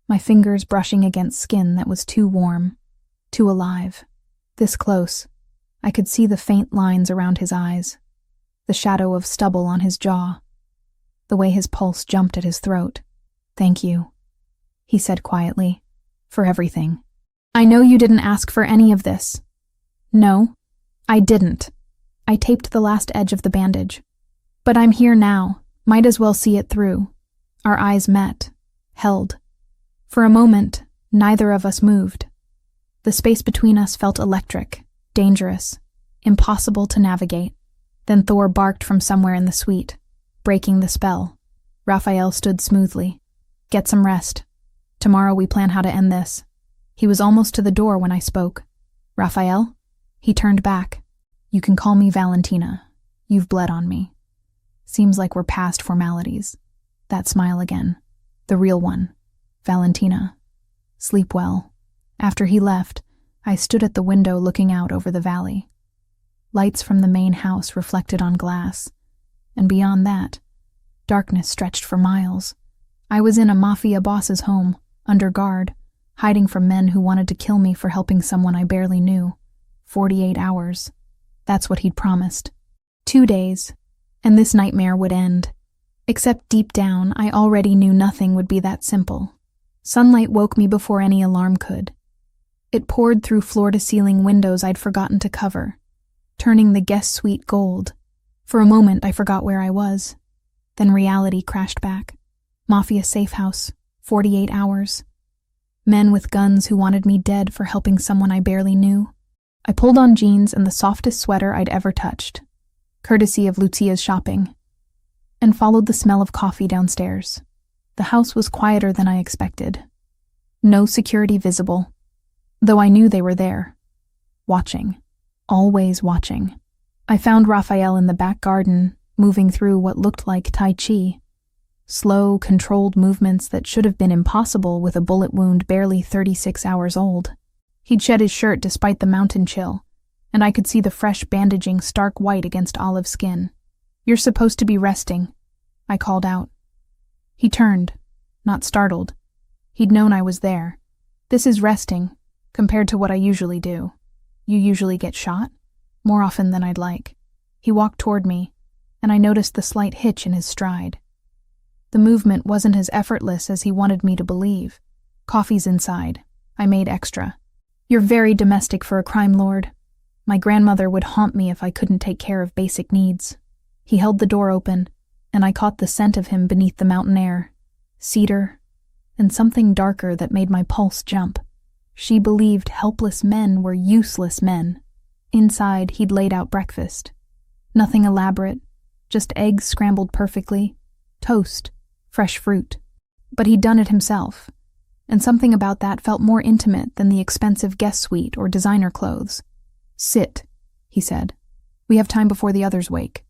my fingers brushing against skin that was too warm, too alive. This close, I could see the faint lines around his eyes, the shadow of stubble on his jaw, the way his pulse jumped at his throat. Thank you, he said quietly, for everything. I know you didn't ask for any of this. No, I didn't. I taped the last edge of the bandage. But I'm here now, might as well see it through. Our eyes met, held. For a moment, neither of us moved. The space between us felt electric, dangerous, impossible to navigate. Then Thor barked from somewhere in the suite, breaking the spell. Raphael stood smoothly. Get some rest. Tomorrow we plan how to end this. He was almost to the door when I spoke. Raphael? He turned back. You can call me Valentina. You've bled on me. Seems like we're past formalities. That smile again. The real one. Valentina. Sleep well. After he left, I stood at the window looking out over the valley. Lights from the main house reflected on glass, and beyond that, darkness stretched for miles. I was in a Mafia boss's home, under guard, hiding from men who wanted to kill me for helping someone I barely knew. 48 hours. That's what he'd promised. 2 days, and this nightmare would end. Except deep down, I already knew nothing would be that simple. Sunlight woke me before any alarm could. It poured through floor-to-ceiling windows I'd forgotten to cover, turning the guest suite gold. For a moment, I forgot where I was. Then reality crashed back. Mafia safe house, 48 hours. Men with guns who wanted me dead for helping someone I barely knew. I pulled on jeans and the softest sweater I'd ever touched. courtesy of Lucia's shopping, and followed the smell of coffee downstairs. The house was quieter than I expected. No security visible, though I knew they were there. Watching. Always watching. I found Raphael in the back garden, moving through what looked like Tai Chi. Slow, controlled movements that should have been impossible with a bullet wound barely 36 hours old. He'd shed his shirt despite the mountain chill, and I could see the fresh bandaging stark white against olive skin. "You're supposed to be resting," I called out. He turned, not startled. He'd known I was there. "This is resting, compared to what I usually do." "You usually get shot?" "More often than I'd like." He walked toward me, and I noticed the slight hitch in his stride. The movement wasn't as effortless as he wanted me to believe. "Coffee's inside. I made extra." "You're very domestic for a crime lord. My grandmother would haunt me if I couldn't take care of basic needs." He held the door open, and I caught the scent of him beneath the mountain air. Cedar, and something darker that made my pulse jump. She believed helpless men were useless men. Inside, he'd laid out breakfast. Nothing elaborate, just eggs scrambled perfectly, toast, fresh fruit. But he'd done it himself, and something about that felt more intimate than the expensive guest suite or designer clothes. "Sit," he said. "We have time before the others wake."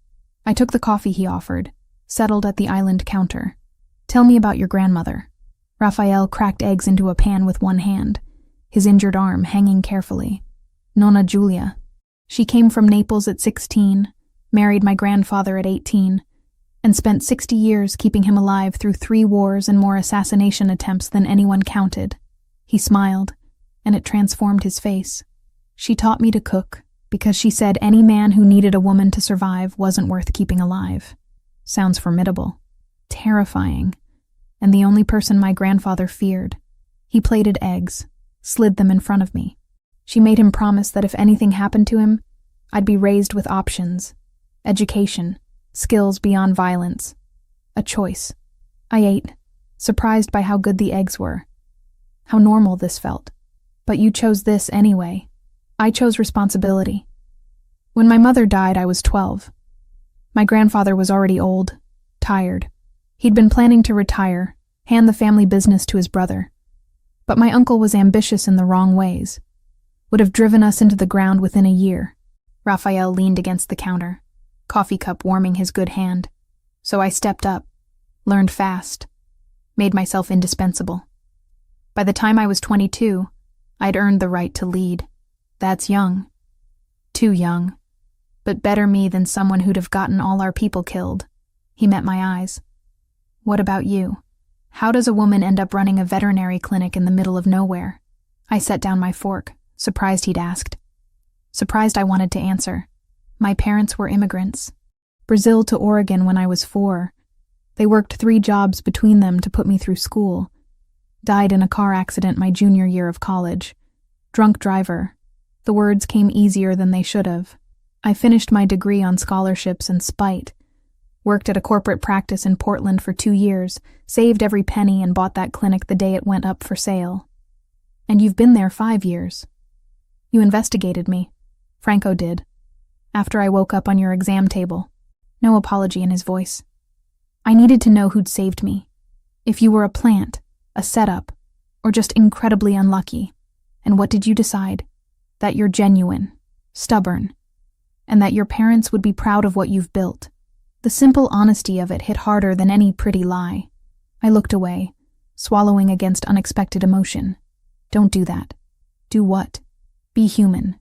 I took the coffee he offered, settled at the island counter. "Tell me about your grandmother." Raphael cracked eggs into a pan with one hand, his injured arm hanging carefully. "Nonna Giulia. She came from Naples at 16, married my grandfather at 18, and spent 60 years keeping him alive through 3 wars and more assassination attempts than anyone counted." He smiled, and it transformed his face. "She taught me to cook, because she said any man who needed a woman to survive wasn't worth keeping alive." Sounds formidable. Terrifying. And the only person my grandfather feared. He plated eggs, slid them in front of me. She made him promise that if anything happened to him, I'd be raised with options. Education. Skills beyond violence. A choice. I ate, surprised by how good the eggs were. How normal this felt. "But you chose this anyway." "I chose responsibility. When my mother died, I was 12. My grandfather was already old, tired. He'd been planning to retire, hand the family business to his brother. But my uncle was ambitious in the wrong ways. Would have driven us into the ground within a year." Raphael leaned against the counter, coffee cup warming his good hand. "So I stepped up, learned fast, made myself indispensable. By the time I was 22, I'd earned the right to lead. That's young. Too young. But better me than someone who'd have gotten all our people killed." He met my eyes. "What about you? How does a woman end up running a veterinary clinic in the middle of nowhere?" I set down my fork, surprised he'd asked. Surprised I wanted to answer. My parents were immigrants. Brazil to Oregon when I was 4. They worked 3 jobs between them to put me through school. Died in a car accident my junior year of college. Drunk driver. The words came easier than they should have. I finished my degree on scholarships and spite. Worked at a corporate practice in Portland for 2 years, saved every penny and bought that clinic the day it went up for sale. And you've been there 5 years. You investigated me. Franco did. After I woke up on your exam table. No apology in his voice. I needed to know who'd saved me. If you were a plant, a setup, or just incredibly unlucky. And what did you decide? That you're genuine, stubborn, and that your parents would be proud of what you've built. The simple honesty of it hit harder than any pretty lie. I looked away, swallowing against unexpected emotion. Don't do that. Do what? Be human.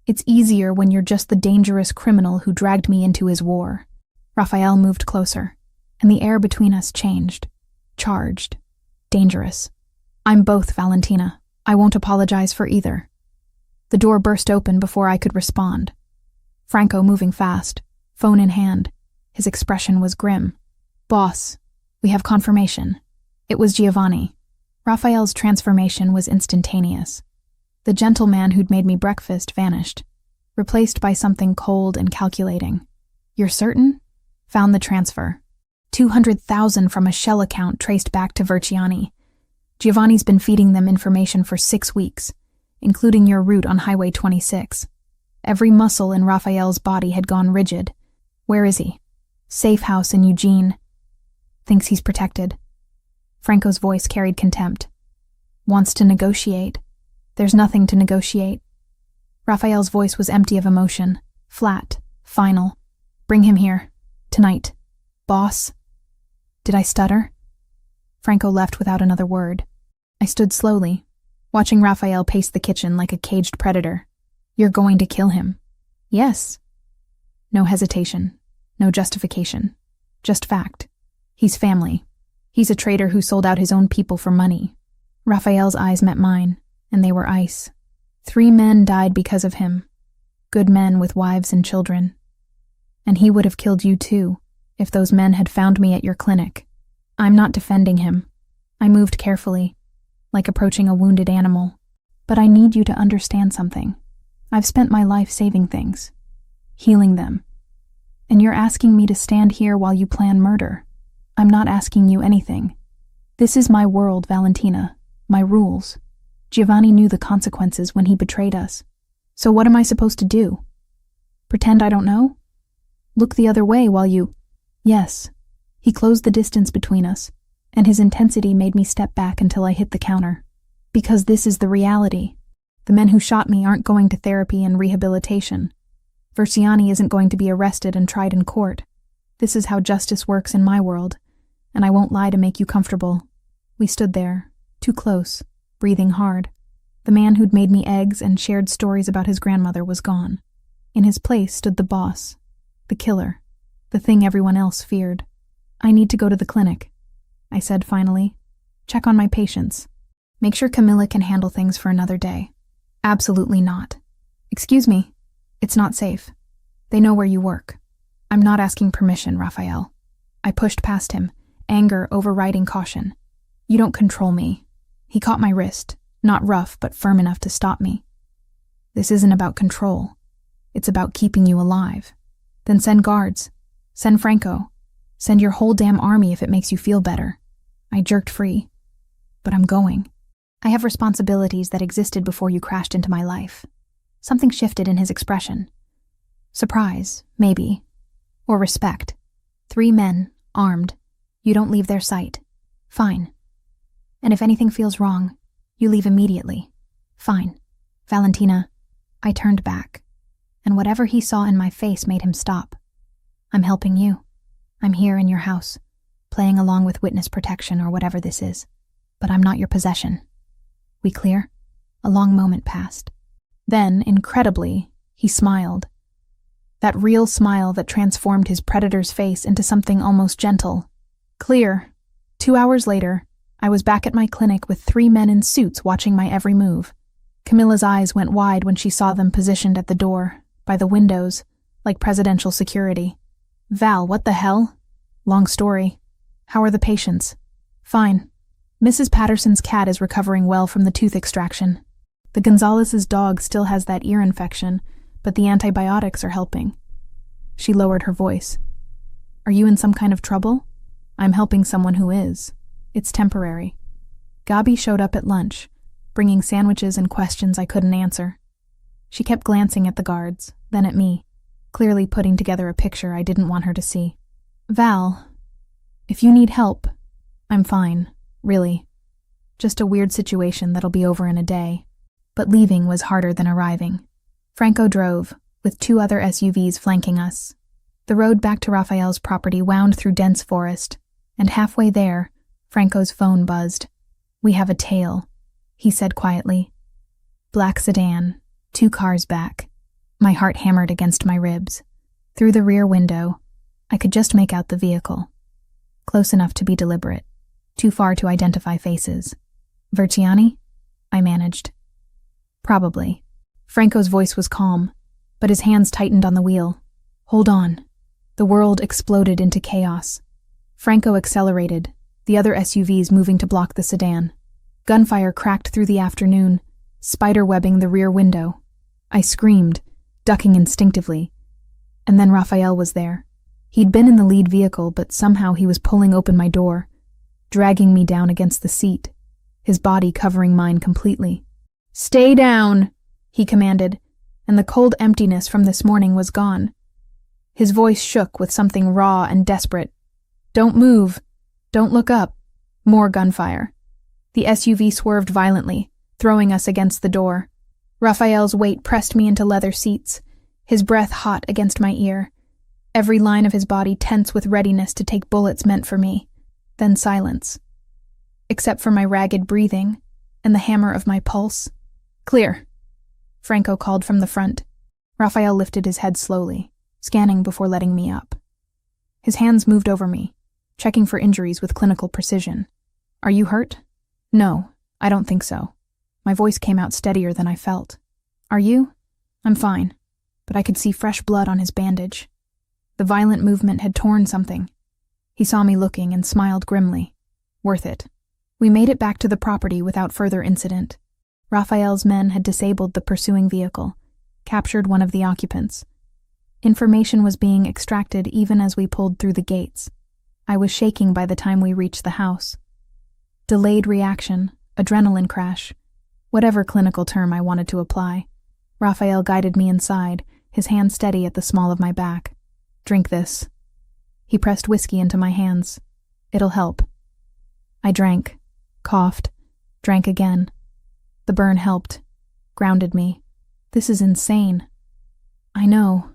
It's easier when you're just the dangerous criminal who dragged me into his war. Raphael moved closer, and the air between us changed. Charged. Dangerous. I'm both, Valentina. I won't apologize for either. The door burst open before I could respond. Franco moving fast, phone in hand. His expression was grim. Boss, we have confirmation. It was Giovanni. Raphael's transformation was instantaneous. The gentleman who'd made me breakfast vanished, replaced by something cold and calculating. You're certain? Found the transfer. 200,000 from a shell account traced back to Verciani. Giovanni's been feeding them information for 6 weeks, including your route on Highway 26. Every muscle in Raphael's body had gone rigid, Where is he? Safe house in Eugene. Thinks he's protected. Franco's voice carried contempt. Wants to negotiate. There's nothing to negotiate. Raphael's voice was empty of emotion, flat, final. Bring him here. Tonight. Boss. Did I stutter? Franco left without another word. I stood slowly, watching Raphael pace the kitchen like a caged predator. You're going to kill him. Yes. No hesitation. No justification. Just fact. He's family. He's a traitor who sold out his own people for money. Raphael's eyes met mine, and they were ice. 3 men died because of him. Good men with wives and children. And he would have killed you too, if those men had found me at your clinic. I'm not defending him. I moved carefully, like approaching a wounded animal. But I need you to understand something. I've spent my life saving things, healing them. And you're asking me to stand here while you plan murder. I'm not asking you anything. This is my world, Valentina, my rules. Giovanni knew the consequences when he betrayed us. So what am I supposed to do? Pretend I don't know? Look the other way while you... Yes. He closed the distance between us, and his intensity made me step back until I hit the counter. Because this is the reality. The men who shot me aren't going to therapy and rehabilitation. Versiani isn't going to be arrested and tried in court. This is how justice works in my world, and I won't lie to make you comfortable. We stood there, too close, breathing hard. The man who'd made me eggs and shared stories about his grandmother was gone. In his place stood the boss, the killer, the thing everyone else feared. I need to go to the clinic, I said finally. Check on my patients. Make sure Camilla can handle things for another day. Absolutely not. Excuse me. It's not safe. They know where you work. I'm not asking permission, Raphael. I pushed past him, anger overriding caution. You don't control me. He caught my wrist, not rough but firm enough to stop me. This isn't about control. It's about keeping you alive. Then send guards. Send Franco. Send your whole damn army if it makes you feel better. I jerked free. But I'm going. I have responsibilities that existed before you crashed into my life. Something shifted in his expression. Surprise, maybe. Or respect. 3 men, armed. You don't leave their sight. Fine. And if anything feels wrong, you leave immediately. Fine. Valentina. I turned back, and whatever he saw in my face made him stop. I'm helping you. I'm here in your house, playing along with witness protection or whatever this is. But I'm not your possession. We clear? A long moment passed. Then, incredibly, he smiled. That real smile that transformed his predator's face into something almost gentle. Clear. 2 hours later, I was back at my clinic with 3 men in suits watching my every move. Camilla's eyes went wide when she saw them positioned at the door, by the windows, like presidential security. Val, what the hell? Long story. How are the patients? Fine. Mrs. Patterson's cat is recovering well from the tooth extraction. The Gonzalez's dog still has that ear infection, but the antibiotics are helping. She lowered her voice. Are you in some kind of trouble? I'm helping someone who is. It's temporary. Gabi showed up at lunch, bringing sandwiches and questions I couldn't answer. She kept glancing at the guards, then at me, clearly putting together a picture I didn't want her to see. Val, if you need help, I'm fine, really. Just a weird situation that'll be over in a day. But leaving was harder than arriving. Franco drove, with 2 other SUVs flanking us. The road back to Raphael's property wound through dense forest, and halfway there, Franco's phone buzzed. We have a tail, he said quietly. Black sedan, 2 cars back. My heart hammered against my ribs. Through the rear window, I could just make out the vehicle. Close enough to be deliberate, too far to identify faces. Verciani? I managed. Probably. Franco's voice was calm, but his hands tightened on the wheel. Hold on. The world exploded into chaos. Franco accelerated, the other SUVs moving to block the sedan. Gunfire cracked through the afternoon, spiderwebbing the rear window. I screamed, ducking instinctively. And then Raphael was there. He'd been in the lead vehicle, but somehow he was pulling open my door, dragging me down against the seat, his body covering mine completely. Stay down, he commanded, and the cold emptiness from this morning was gone. His voice shook with something raw and desperate. "Don't move. Don't look up." More gunfire. The SUV swerved violently, throwing us against the door. Raphael's weight pressed me into leather seats, his breath hot against my ear, every line of his body tense with readiness to take bullets meant for me. Then silence. Except for my ragged breathing and the hammer of my pulse. "Clear," Franco called from the front. Raphael lifted his head slowly, scanning before letting me up. His hands moved over me, checking for injuries with clinical precision. "Are you hurt?" "No, I don't think so." My voice came out steadier than I felt. "Are you?" "I'm fine," but I could see fresh blood on his bandage. The violent movement had torn something. He saw me looking and smiled grimly. "Worth it." We made it back to the property without further incident. Raphael's men had disabled the pursuing vehicle, captured one of the occupants. Information was being extracted even as we pulled through the gates. I was shaking by the time we reached the house. Delayed reaction, adrenaline crash, whatever clinical term I wanted to apply. Raphael guided me inside, his hand steady at the small of my back. "Drink this." He pressed whiskey into my hands. "It'll help." I drank, coughed, drank again. The burn helped, grounded me. "This is insane." "I know.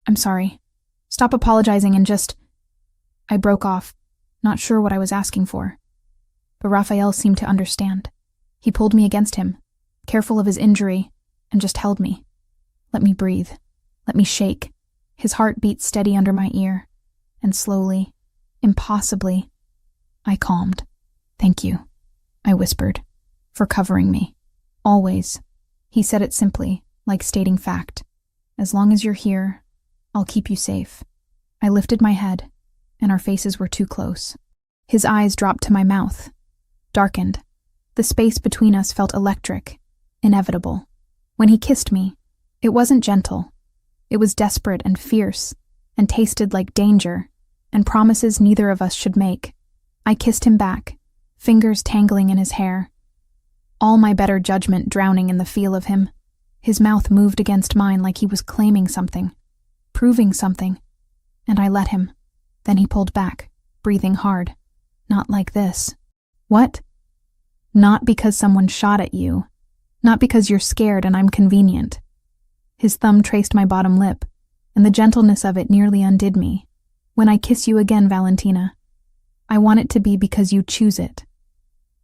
I'm sorry. Stop apologizing and just—" I broke off, not sure what I was asking for. But Raphael seemed to understand. He pulled me against him, careful of his injury, and just held me. Let me breathe. Let me shake. His heart beat steady under my ear. And slowly, impossibly, I calmed. "Thank you," I whispered, "for covering me. Always." He said it simply, like stating fact. "As long as you're here, I'll keep you safe." I lifted my head, and our faces were too close. His eyes dropped to my mouth, darkened. The space between us felt electric, inevitable. When he kissed me, it wasn't gentle. It was desperate and fierce, and tasted like danger, and promises neither of us should make. I kissed him back, fingers tangling in his hair. All my better judgment drowning in the feel of him. His mouth moved against mine like he was claiming something, proving something, and I let him. Then he pulled back, breathing hard. "Not like this." "What?" "Not because someone shot at you. Not because you're scared and I'm convenient." His thumb traced my bottom lip, and the gentleness of it nearly undid me. "When I kiss you again, Valentina, I want it to be because you choose it.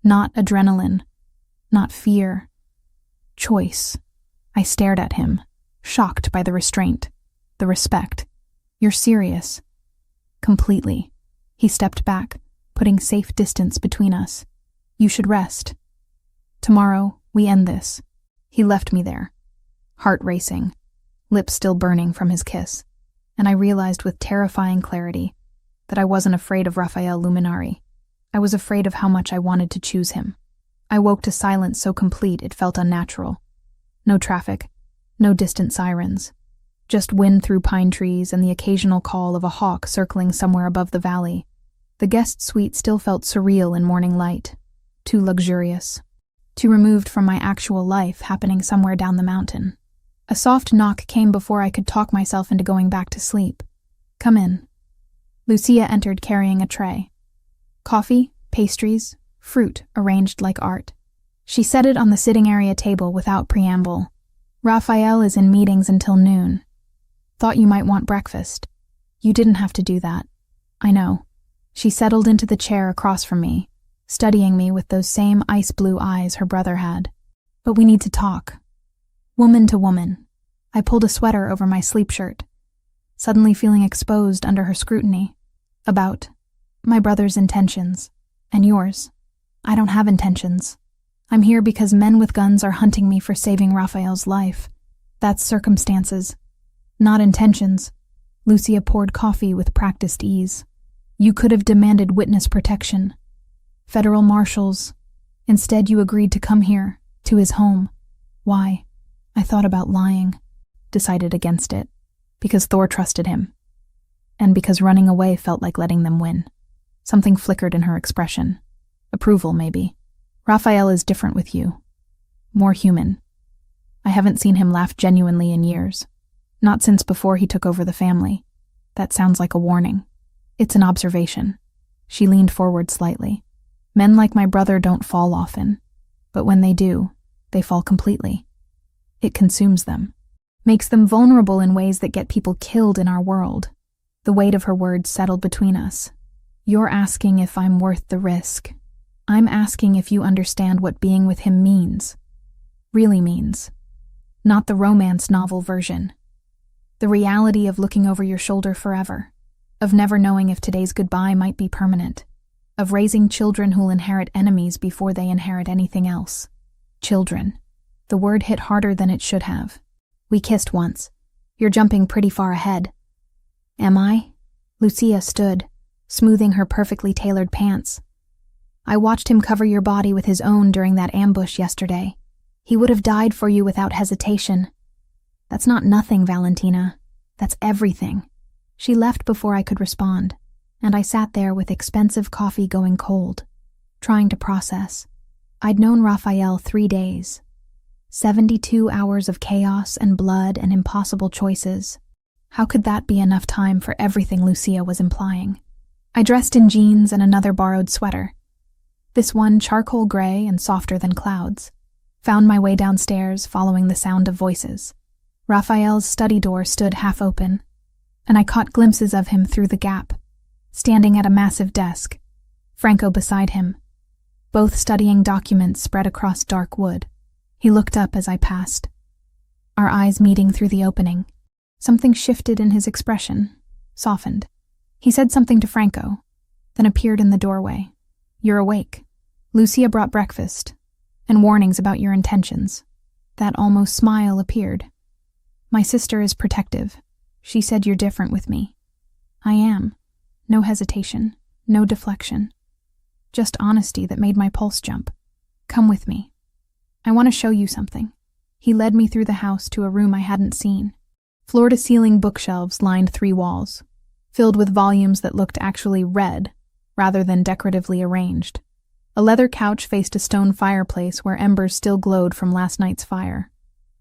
Not adrenaline, not fear. Choice." I stared at him, shocked by the restraint, the respect. "You're serious?" "Completely." He stepped back, putting safe distance between us. "You should rest. Tomorrow, we end this." He left me there, heart racing, lips still burning from his kiss, and I realized with terrifying clarity that I wasn't afraid of Raphael Luminari. I was afraid of how much I wanted to choose him. I woke to silence so complete it felt unnatural. No traffic, no distant sirens. Just wind through pine trees and the occasional call of a hawk circling somewhere above the valley. The guest suite still felt surreal in morning light, too luxurious, too removed from my actual life happening somewhere down the mountain. A soft knock came before I could talk myself into going back to sleep. "Come in." Lucia entered carrying a tray. Coffee, pastries, fruit arranged like art. She set it on the sitting area table without preamble. "Raphael is in meetings until noon. Thought you might want breakfast." "You didn't have to do that." "I know." She settled into the chair across from me, studying me with those same ice-blue eyes her brother had. "But we need to talk. Woman to woman." I pulled a sweater over my sleep shirt, suddenly feeling exposed under her scrutiny. "About my brother's intentions. And yours." "I don't have intentions. I'm here because men with guns are hunting me for saving Raphael's life. That's circumstances, not intentions." Lucia poured coffee with practiced ease. "You could have demanded witness protection. Federal marshals. Instead, you agreed to come here, to his home. Why?" I thought about lying, decided against it, because Thor trusted him, and because running away felt like letting them win. Something flickered in her expression. Approval, maybe. "Raphael is different with you. More human. I haven't seen him laugh genuinely in years. Not since before he took over the family. That sounds like a warning. It's an observation. She leaned forward slightly. Men like my brother don't fall often, but when they do, they fall completely. It consumes them, makes them vulnerable in ways that get people killed in our world. The weight of her words settled between us. You're asking if I'm worth the risk. I'm asking if you understand what being with him means. Really means. Not the romance novel version. The reality of looking over your shoulder forever. Of never knowing if today's goodbye might be permanent. Of raising children who'll inherit enemies before they inherit anything else. Children. The word hit harder than it should have. We kissed once. You're jumping pretty far ahead. Am I? Lucia stood, smoothing her perfectly tailored pants. I watched him cover your body with his own during that ambush yesterday. He would have died for you without hesitation. That's not nothing, Valentina. That's everything. She left before I could respond, and I sat there with expensive coffee going cold, trying to process. I'd known Raphael 3 days. 72 hours of chaos and blood and impossible choices. How could that be enough time for everything Lucia was implying? I dressed in jeans and another borrowed sweater. This one charcoal gray and softer than clouds. Found my way downstairs, following the sound of voices. Raphael's study door stood half open, and I caught glimpses of him through the gap, standing at a massive desk, Franco beside him, both studying documents spread across dark wood. He looked up as I passed, our eyes meeting through the opening. Something shifted in his expression, softened. He said something to Franco, then appeared in the doorway. You're awake. Lucia brought breakfast, and warnings about your intentions. That almost smile appeared. My sister is protective. She said you're different with me. I am. No hesitation, no deflection. Just honesty that made my pulse jump. Come with me. I want to show you something. He led me through the house to a room I hadn't seen. Floor-to-ceiling bookshelves lined 3 walls, filled with volumes that looked actually read, rather than decoratively arranged. A leather couch faced a stone fireplace where embers still glowed from last night's fire.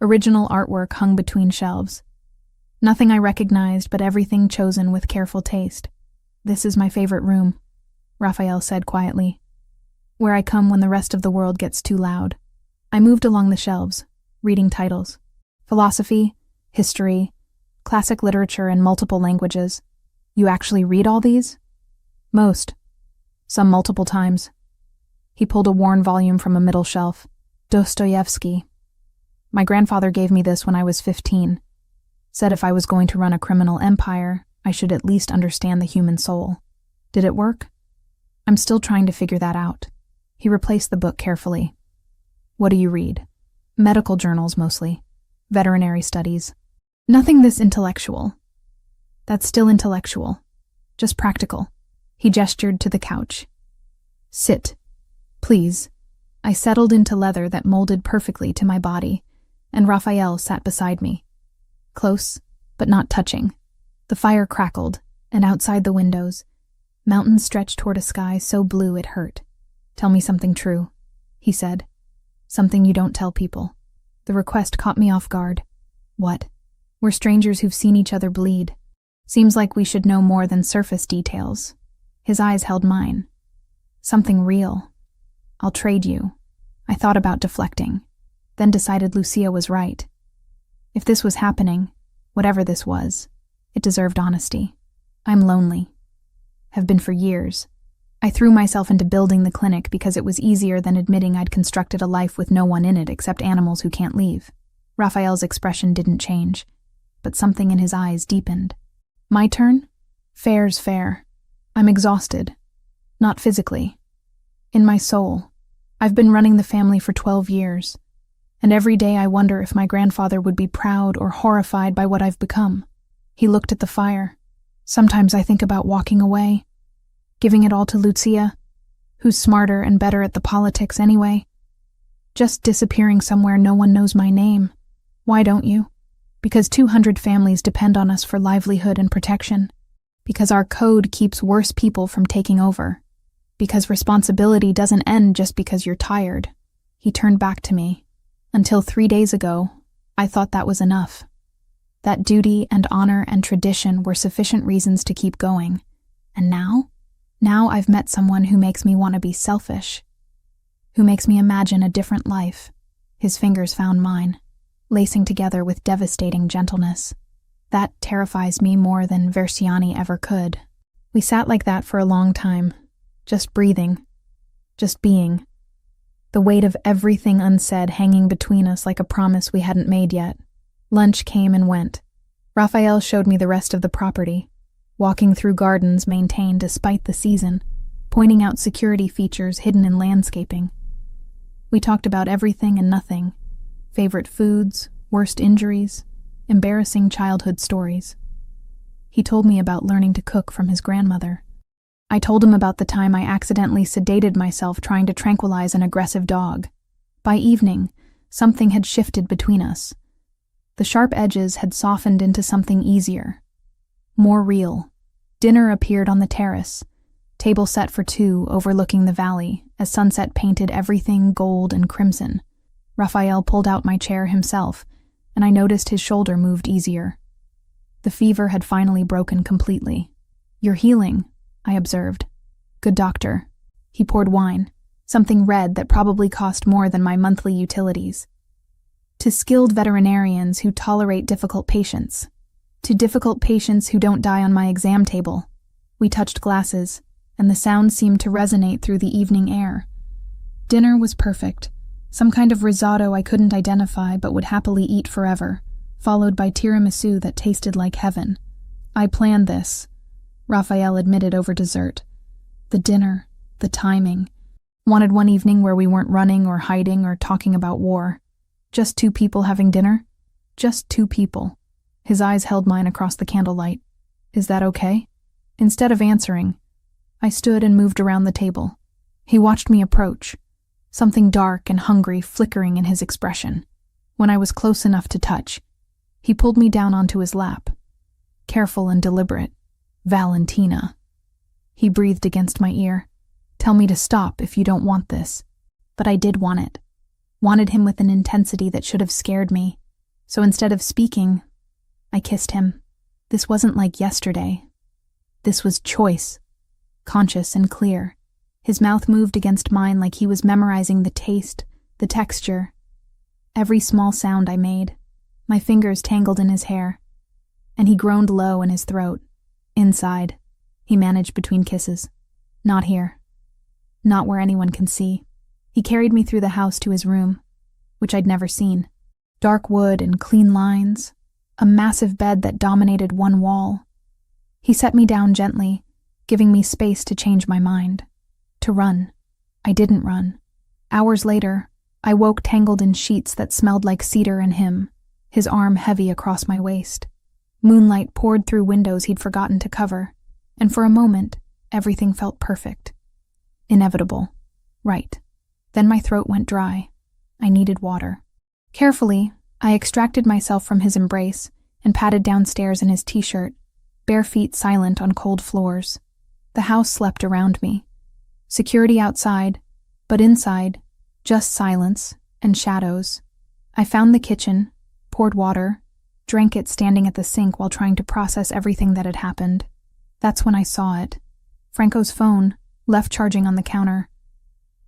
Original artwork hung between shelves. Nothing I recognized, but everything chosen with careful taste. This is my favorite room, Raphael said quietly. Where I come when the rest of the world gets too loud. I moved along the shelves, reading titles. Philosophy, history, classic literature in multiple languages. You actually read all these? Most. Some multiple times. He pulled a worn volume from a middle shelf. Dostoevsky. My grandfather gave me this when I was 15. Said if I was going to run a criminal empire, I should at least understand the human soul. Did it work? I'm still trying to figure that out. He replaced the book carefully. What do you read? Medical journals mostly. Veterinary studies. Nothing this intellectual. That's still intellectual. Just practical. He gestured to the couch. Sit. Please. I settled into leather that molded perfectly to my body, and Raphael sat beside me. Close, but not touching. The fire crackled, and outside the windows, mountains stretched toward a sky so blue it hurt. Tell me something true, he said. Something you don't tell people. The request caught me off guard. What? We're strangers who've seen each other bleed. Seems like we should know more than surface details. His eyes held mine. Something real. I'll trade you. I thought about deflecting, then decided Lucia was right. If this was happening, whatever this was, it deserved honesty. I'm lonely. Have been for years. I threw myself into building the clinic because it was easier than admitting I'd constructed a life with no one in it except animals who can't leave. Raphael's expression didn't change, but something in his eyes deepened. My turn? Fair's fair. I'm exhausted. Not physically. In my soul. I've been running the family for 12 years, and every day I wonder if my grandfather would be proud or horrified by what I've become. He looked at the fire. Sometimes I think about walking away, giving it all to Lucia, who's smarter and better at the politics anyway. Just disappearing somewhere no one knows my name. Why don't you? Because 200 families depend on us for livelihood and protection. Because our code keeps worse people from taking over. Because responsibility doesn't end just because you're tired. He turned back to me. Until 3 days ago, I thought that was enough. that duty and honor and tradition were sufficient reasons to keep going. And now I've met someone who makes me want to be selfish, who makes me imagine a different life. His fingers found mine, lacing together with devastating gentleness. That terrifies me more than Versiani ever could. We sat like that for a long time, just breathing, just being. The weight of everything unsaid hanging between us like a promise we hadn't made yet. Lunch came and went. Raphael showed me the rest of the property, walking through gardens maintained despite the season, pointing out security features hidden in landscaping. We talked about everything and nothing: favorite foods, worst injuries, embarrassing childhood stories. He told me about learning to cook from his grandmother. I told him about the time I accidentally sedated myself trying to tranquilize an aggressive dog. By evening, something had shifted between us. The sharp edges had softened into something easier, more real. Dinner appeared on the terrace, table set for two overlooking the valley as sunset painted everything gold and crimson. Raphael pulled out my chair himself, and I noticed his shoulder moved easier. The fever had finally broken completely. "You're healing," I observed. "Good doctor." He poured wine, something red that probably cost more than my monthly utilities. "To skilled veterinarians who tolerate difficult patients. To difficult patients who don't die on my exam table." We touched glasses, and the sound seemed to resonate through the evening air. Dinner was perfect, some kind of risotto I couldn't identify but would happily eat forever, followed by tiramisu that tasted like heaven. "I planned this," Raphael admitted over dessert. "The dinner, the timing. Wanted one evening where we weren't running or hiding or talking about war. Just two people having dinner? Just two people." His eyes held mine across the candlelight. "Is that okay?" Instead of answering, I stood and moved around the table. He watched me approach, something dark and hungry flickering in his expression. When I was close enough to touch, he pulled me down onto his lap. Careful and deliberate. "Valentina." He breathed against my ear. "Tell me to stop if you don't want this." But I did want it. Wanted him with an intensity that should have scared me. So instead of speaking, I kissed him. This wasn't like yesterday. This was choice, conscious and clear. His mouth moved against mine like he was memorizing the taste, the texture, every small sound I made. My fingers tangled in his hair, and he groaned low in his throat. "Inside," he managed between kisses. "Not here. Not where anyone can see." He carried me through the house to his room, which I'd never seen. Dark wood and clean lines, a massive bed that dominated one wall. He set me down gently, giving me space to change my mind. To run. I didn't run. Hours later, I woke tangled in sheets that smelled like cedar and him, his arm heavy across my waist. Moonlight poured through windows he'd forgotten to cover, and for a moment, everything felt perfect. Inevitable. Right. Then my throat went dry. I needed water. Carefully, I extracted myself from his embrace and padded downstairs in his t-shirt, bare feet silent on cold floors. The house slept around me. Security outside, but inside, just silence and shadows. I found the kitchen, poured water, drank it standing at the sink while trying to process everything that had happened. That's when I saw it. Franco's phone, left charging on the counter.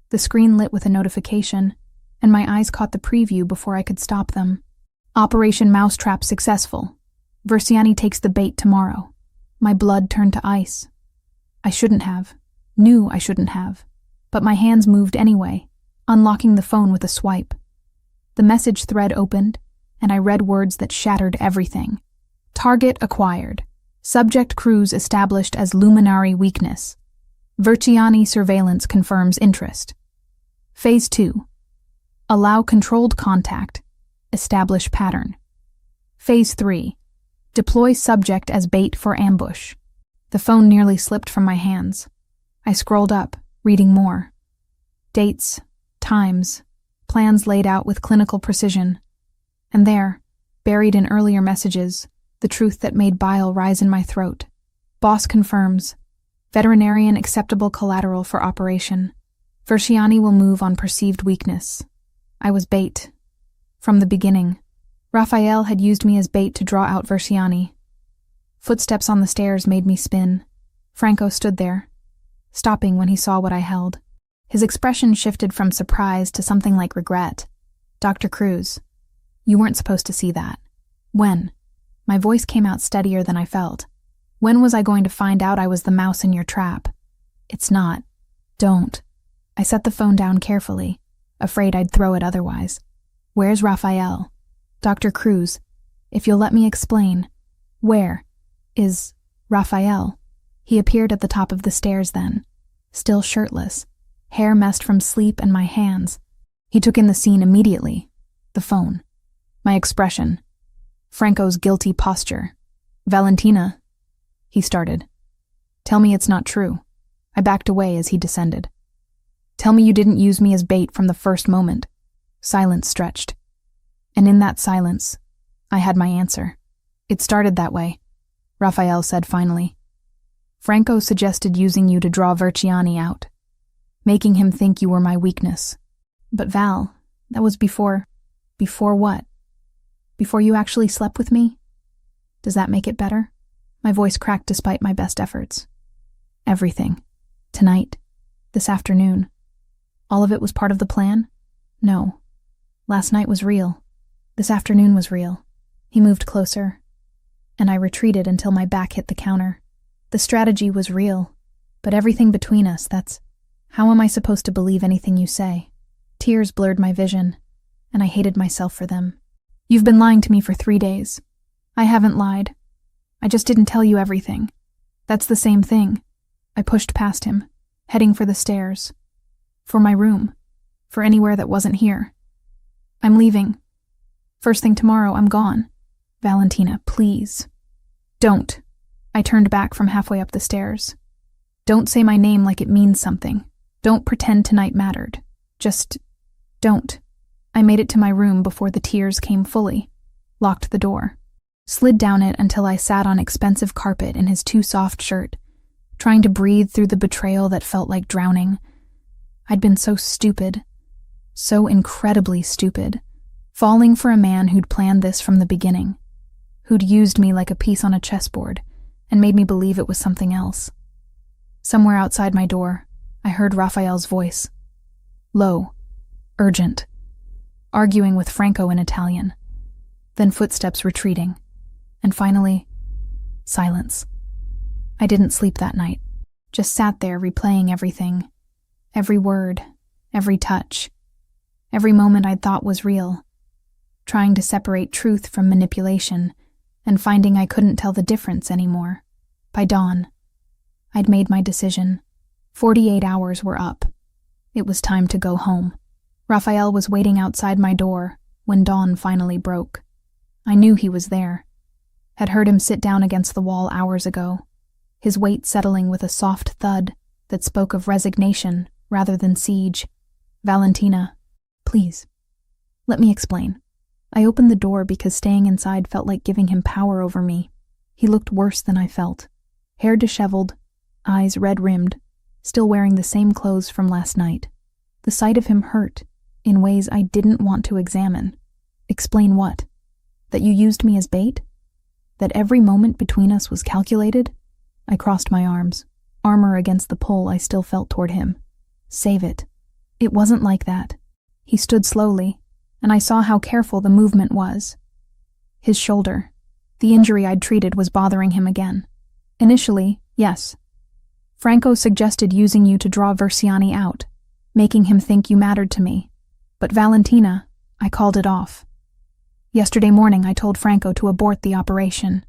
The screen lit with a notification, and my eyes caught the preview before I could stop them. "Operation Mousetrap successful. Versiani takes the bait tomorrow." My blood turned to ice. I shouldn't have. Knew I shouldn't have. But my hands moved anyway, unlocking the phone with a swipe. The message thread opened, and I read words that shattered everything. "Target acquired. Subject cruise established as luminary weakness. Versiani surveillance confirms interest. Phase 2. Allow controlled contact. Establish pattern. Phase 3. Deploy subject as bait for ambush." The phone nearly slipped from my hands. I scrolled up, reading more. Dates, times, plans laid out with clinical precision. And there, buried in earlier messages, the truth that made bile rise in my throat. Boss confirms. Veterinarian acceptable collateral for operation. Versiani will move on perceived weakness. I was bait. From the beginning. Raphael had used me as bait to draw out Versiani. Footsteps on the stairs made me spin. Franco stood there, stopping when he saw what I held. His expression shifted from surprise to something like regret. "Dr. Cruz, you weren't supposed to see that." "When?" My voice came out steadier than I felt. "When was I going to find out I was the mouse in your trap?" "It's not. Don't." I set the phone down carefully, afraid I'd throw it otherwise. "Where's Raphael?" "Dr. Cruz, if you'll let me explain. Where is Raphael?" He appeared at the top of the stairs then, still shirtless, hair messed from sleep and my hands. He took in the scene immediately. The phone. My expression. Franco's guilty posture. "Valentina," he started. "Tell me it's not true." I backed away as he descended. "Tell me you didn't use me as bait from the first moment." Silence stretched. And in that silence, I had my answer. "It started that way," Raphael said finally. "Franco suggested using you to draw Versiani out, making him think you were my weakness. But Val, that was before... Before what? Before you actually slept with me? Does that make it better?" My voice cracked despite my best efforts. "Everything. Tonight. This afternoon. All of it was part of the plan? No. Last night was real. This afternoon was real." He moved closer, and I retreated until my back hit the counter. "The strategy was real, but everything between us, that's... How am I supposed to believe anything you say?" Tears blurred my vision, and I hated myself for them. "You've been lying to me for 3 days. I haven't lied. I just didn't tell you everything. That's the same thing." I pushed past him, heading for the stairs. For my room. For anywhere that wasn't here. "I'm leaving. First thing tomorrow, I'm gone." "Valentina, please." "Don't." I turned back from halfway up the stairs. "Don't say my name like it means something. Don't pretend tonight mattered. Just don't." I made it to my room before the tears came fully, locked the door, slid down it until I sat on expensive carpet in his too soft shirt, trying to breathe through the betrayal that felt like drowning. I'd been so stupid, so incredibly stupid, falling for a man who'd planned this from the beginning, who'd used me like a piece on a chessboard and made me believe it was something else. Somewhere outside my door, I heard Raphael's voice. Low, urgent, arguing with Franco in Italian, then footsteps retreating, and finally, silence. I didn't sleep that night, just sat there replaying everything, every word, every touch, every moment I'd thought was real, trying to separate truth from manipulation and finding I couldn't tell the difference anymore. By dawn, I'd made my decision. 48 hours were up. It was time to go home. Raphael was waiting outside my door when dawn finally broke. I knew he was there. Had heard him sit down against the wall hours ago, his weight settling with a soft thud that spoke of resignation rather than siege. Valentina, please, let me explain. I opened the door because staying inside felt like giving him power over me. He looked worse than I felt. Hair disheveled, eyes red-rimmed, still wearing the same clothes from last night. The sight of him hurt in ways I didn't want to examine. Explain what? That you used me as bait? That every moment between us was calculated? I crossed my arms, armor against the pull I still felt toward him. Save it. It wasn't like that. He stood slowly, and I saw how careful the movement was. His shoulder, the injury I'd treated, was bothering him again. Initially, yes. Franco suggested using you to draw Versiani out, making him think you mattered to me. But Valentina, I called it off. Yesterday morning I told Franco to abort the operation.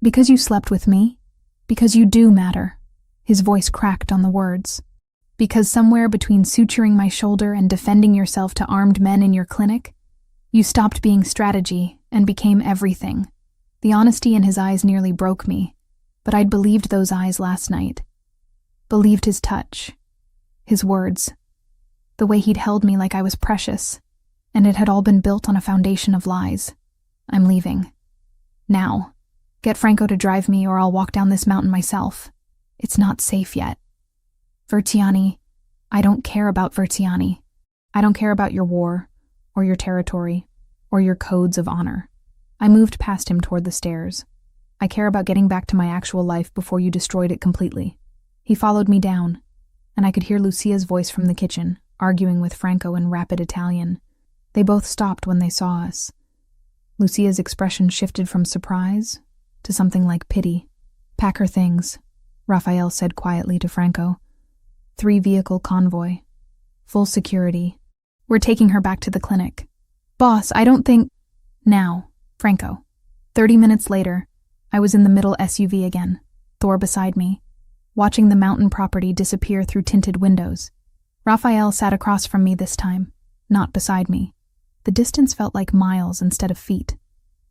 Because you slept with me? Because you do matter. His voice cracked on the words. Because somewhere between suturing my shoulder and defending yourself to armed men in your clinic, you stopped being strategy and became everything. The honesty in his eyes nearly broke me, but I'd believed those eyes last night. Believed his touch, his words, the way he'd held me like I was precious, and it had all been built on a foundation of lies. I'm leaving. Now. Get Franco to drive me or I'll walk down this mountain myself. It's not safe yet. Versiani, I don't care about Versiani. I don't care about your war, or your territory, or your codes of honor. I moved past him toward the stairs. I care about getting back to my actual life before you destroyed it completely. He followed me down, and I could hear Lucia's voice from the kitchen, arguing with Franco in rapid Italian. They both stopped when they saw us. Lucia's expression shifted from surprise to something like pity. "Pack her things," Raphael said quietly to Franco. 3-vehicle convoy. Full security. "We're taking her back to the clinic." "Boss, I don't think—" "Now, Franco." 30 minutes later, I was in the middle SUV again, Thor beside me, watching the mountain property disappear through tinted windows. Raphael sat across from me this time, not beside me. The distance felt like miles instead of feet.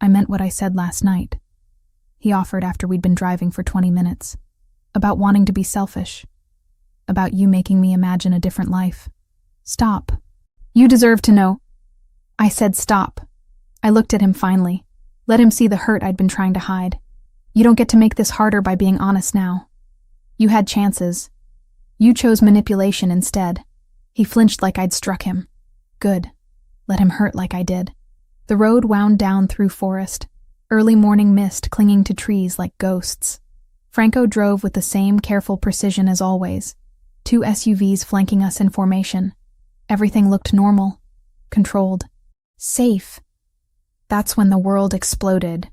I meant what I said last night. He offered after we'd been driving for 20 minutes. About wanting to be selfish. About you making me imagine a different life. "Stop. You deserve to know." I said stop. I looked at him finally. Let him see the hurt I'd been trying to hide. "You don't get to make this harder by being honest now. You had chances. You chose manipulation instead." He flinched like I'd struck him. Good. Let him hurt like I did. The road wound down through forest, early morning mist clinging to trees like ghosts. Franco drove with the same careful precision as always, 2 SUVs flanking us in formation. Everything looked normal, controlled, safe. That's when the world exploded.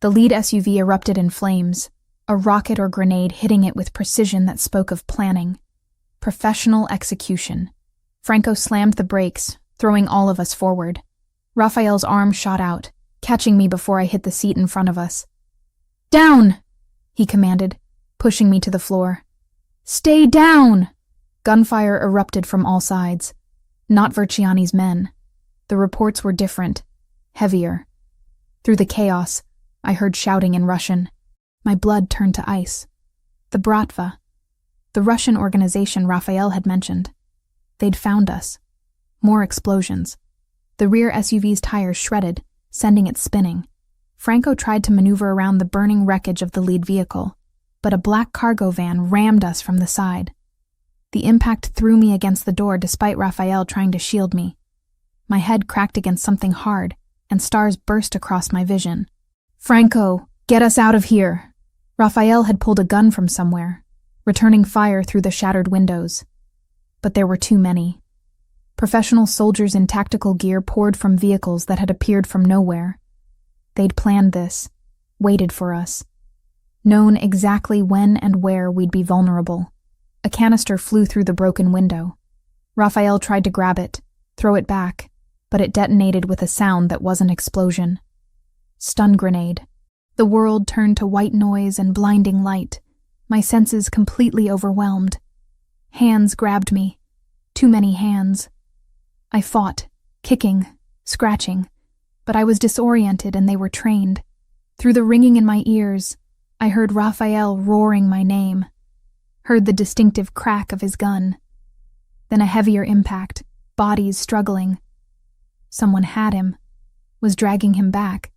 The lead SUV erupted in flames, a rocket or grenade hitting it with precision that spoke of planning. Professional execution. Franco slammed the brakes, throwing all of us forward. Raphael's arm shot out, catching me before I hit the seat in front of us. "Down!" he commanded, pushing me to the floor. "Stay down!" Gunfire erupted from all sides. Not Verciani's men. The reports were different, heavier. Through the chaos, I heard shouting in Russian. My blood turned to ice. The Bratva, the Russian organization Raphael had mentioned. They'd found us. More explosions. The rear SUV's tires shredded, sending it spinning. Franco tried to maneuver around the burning wreckage of the lead vehicle, but a black cargo van rammed us from the side. The impact threw me against the door despite Raphael trying to shield me. My head cracked against something hard, and stars burst across my vision. "Franco, get us out of here!" Raphael had pulled a gun from somewhere, returning fire through the shattered windows. But there were too many. Professional soldiers in tactical gear poured from vehicles that had appeared from nowhere. They'd planned this, waited for us, known exactly when and where we'd be vulnerable. A canister flew through the broken window. Raphael tried to grab it, throw it back, but it detonated with a sound that was an explosion. Stun grenade. The world turned to white noise and blinding light, my senses completely overwhelmed. Hands grabbed me. Too many hands. I fought, kicking, scratching, but I was disoriented and they were trained. Through the ringing in my ears, I heard Raphael roaring my name, heard the distinctive crack of his gun. Then a heavier impact, bodies struggling. Someone had him, was dragging him back.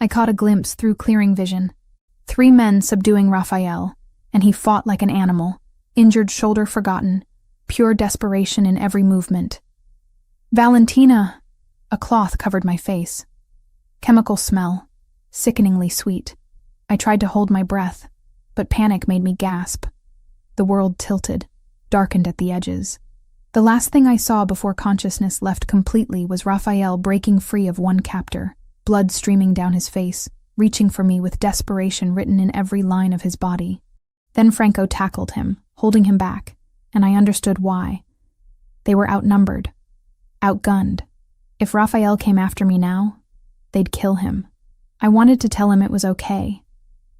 I caught a glimpse through clearing vision. 3 men subduing Raphael, and he fought like an animal, injured shoulder forgotten, pure desperation in every movement. "Valentina!" A cloth covered my face. Chemical smell, sickeningly sweet. I tried to hold my breath, but panic made me gasp. The world tilted, darkened at the edges. The last thing I saw before consciousness left completely was Raphael breaking free of one captor, blood streaming down his face, reaching for me with desperation written in every line of his body. Then Franco tackled him, holding him back, and I understood why. They were outnumbered, outgunned. If Raphael came after me now, they'd kill him. I wanted to tell him it was okay,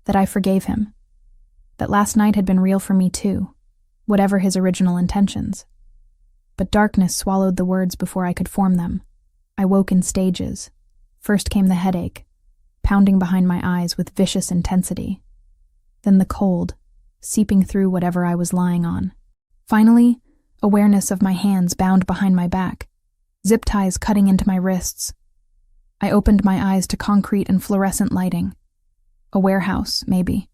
that I forgave him, that last night had been real for me too, whatever his original intentions. But darkness swallowed the words before I could form them. I woke in stages. First came the headache, pounding behind my eyes with vicious intensity. Then the cold, seeping through whatever I was lying on. Finally, awareness of my hands bound behind my back, zip ties cutting into my wrists. I opened my eyes to concrete and fluorescent lighting. A warehouse, maybe.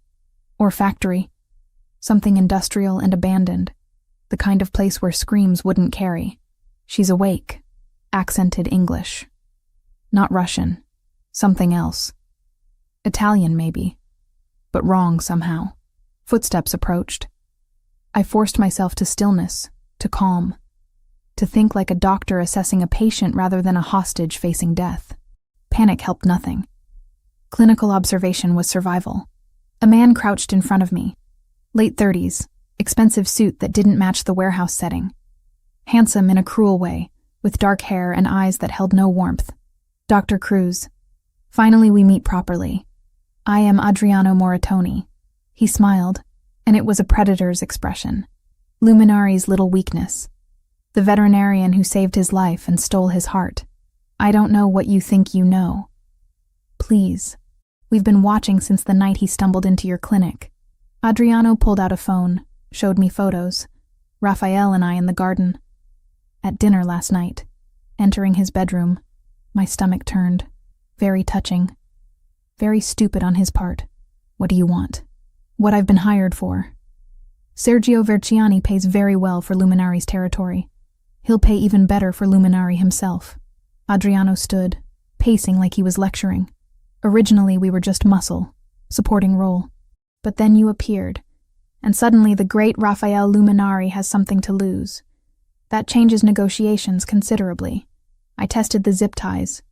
Or factory. Something industrial and abandoned. The kind of place where screams wouldn't carry. "She's awake." Accented English. Not Russian. Something else. Italian, maybe. But wrong somehow. Footsteps approached. I forced myself to stillness, to calm, to think like a doctor assessing a patient rather than a hostage facing death. Panic helped nothing. Clinical observation was survival. A man crouched in front of me. Late 30s, expensive suit that didn't match the warehouse setting. Handsome in a cruel way, with dark hair and eyes that held no warmth. Dr. Cruz. Finally we meet properly. I am Adriano Moritoni. He smiled, and it was a predator's expression. Luminari's little weakness. The veterinarian who saved his life and stole his heart. I don't know what you think you know. Please. We've been watching since the night he stumbled into your clinic. Adriano pulled out a phone, showed me photos. Raphael and I in the garden. At dinner last night. Entering his bedroom. My stomach turned. Very touching. Very stupid on his part. What do you want? What I've been hired for. Sergio Verciani pays very well for Luminari's territory. He'll pay even better for Luminari himself. Adriano stood, pacing like he was lecturing. Originally we were just muscle, supporting role. But then you appeared, and suddenly the great Raphael Luminari has something to lose. That changes negotiations considerably. I tested the zip ties.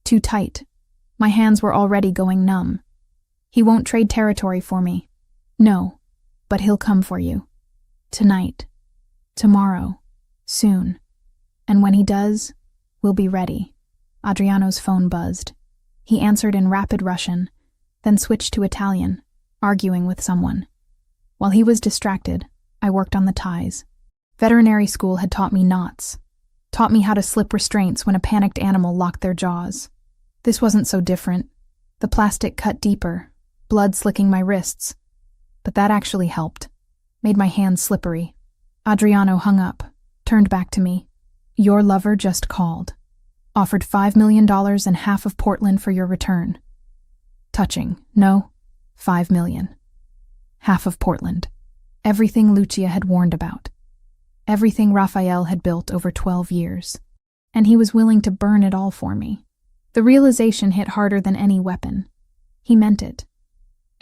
Too tight. My hands were already going numb. He won't trade territory for me. No, but he'll come for you. Tonight. Tomorrow. Soon. And when he does, we'll be ready. Adriano's phone buzzed. He answered in rapid Russian, then switched to Italian, arguing with someone. While he was distracted, I worked on the ties. Veterinary school had taught me knots, taught me how to slip restraints when a panicked animal locked their jaws. This wasn't so different. The plastic cut deeper, blood slicking my wrists. But that actually helped, made my hands slippery. Adriano hung up, turned back to me. Your lover just called. Offered $5 million and half of Portland for your return. Touching, no? $5 million. Half of Portland. Everything Lucia had warned about. Everything Raphael had built over 12 years. And he was willing to burn it all for me. The realization hit harder than any weapon. He meant it.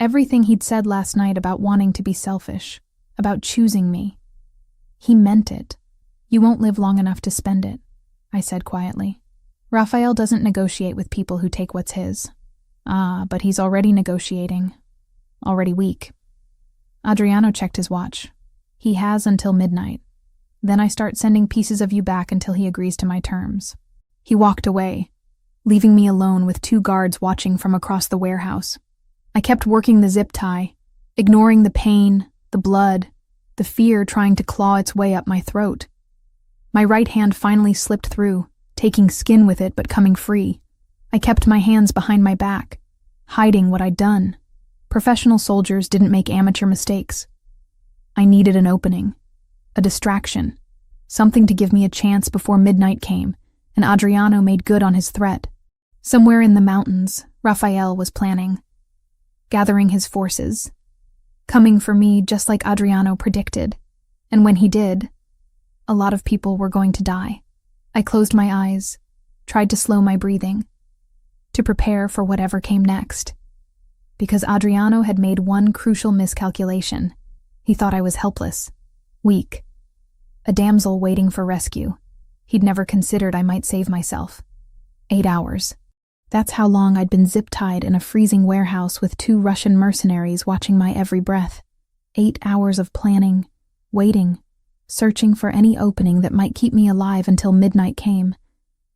Everything he'd said last night about wanting to be selfish, about choosing me. He meant it. You won't live long enough to spend it, I said quietly. Raphael doesn't negotiate with people who take what's his. But he's already negotiating. Already weak. Adriano checked his watch. He has until midnight. Then I start sending pieces of you back until he agrees to my terms. He walked away, leaving me alone with 2 guards watching from across the warehouse. I kept working the zip tie, ignoring the pain, the blood, the fear trying to claw its way up my throat. My right hand finally slipped through, taking skin with it but coming free. I kept my hands behind my back, hiding what I'd done. Professional soldiers didn't make amateur mistakes. I needed an opening, a distraction, something to give me a chance before midnight came, and Adriano made good on his threat. Somewhere in the mountains, Raphael was planning, gathering his forces, coming for me just like Adriano predicted. And when he did, a lot of people were going to die. I closed my eyes, tried to slow my breathing, to prepare for whatever came next. Because Adriano had made one crucial miscalculation. He thought I was helpless, weak, a damsel waiting for rescue. He'd never considered I might save myself. 8 hours. That's how long I'd been zip-tied in a freezing warehouse with 2 Russian mercenaries watching my every breath. 8 hours of planning, waiting, searching for any opening that might keep me alive until midnight came,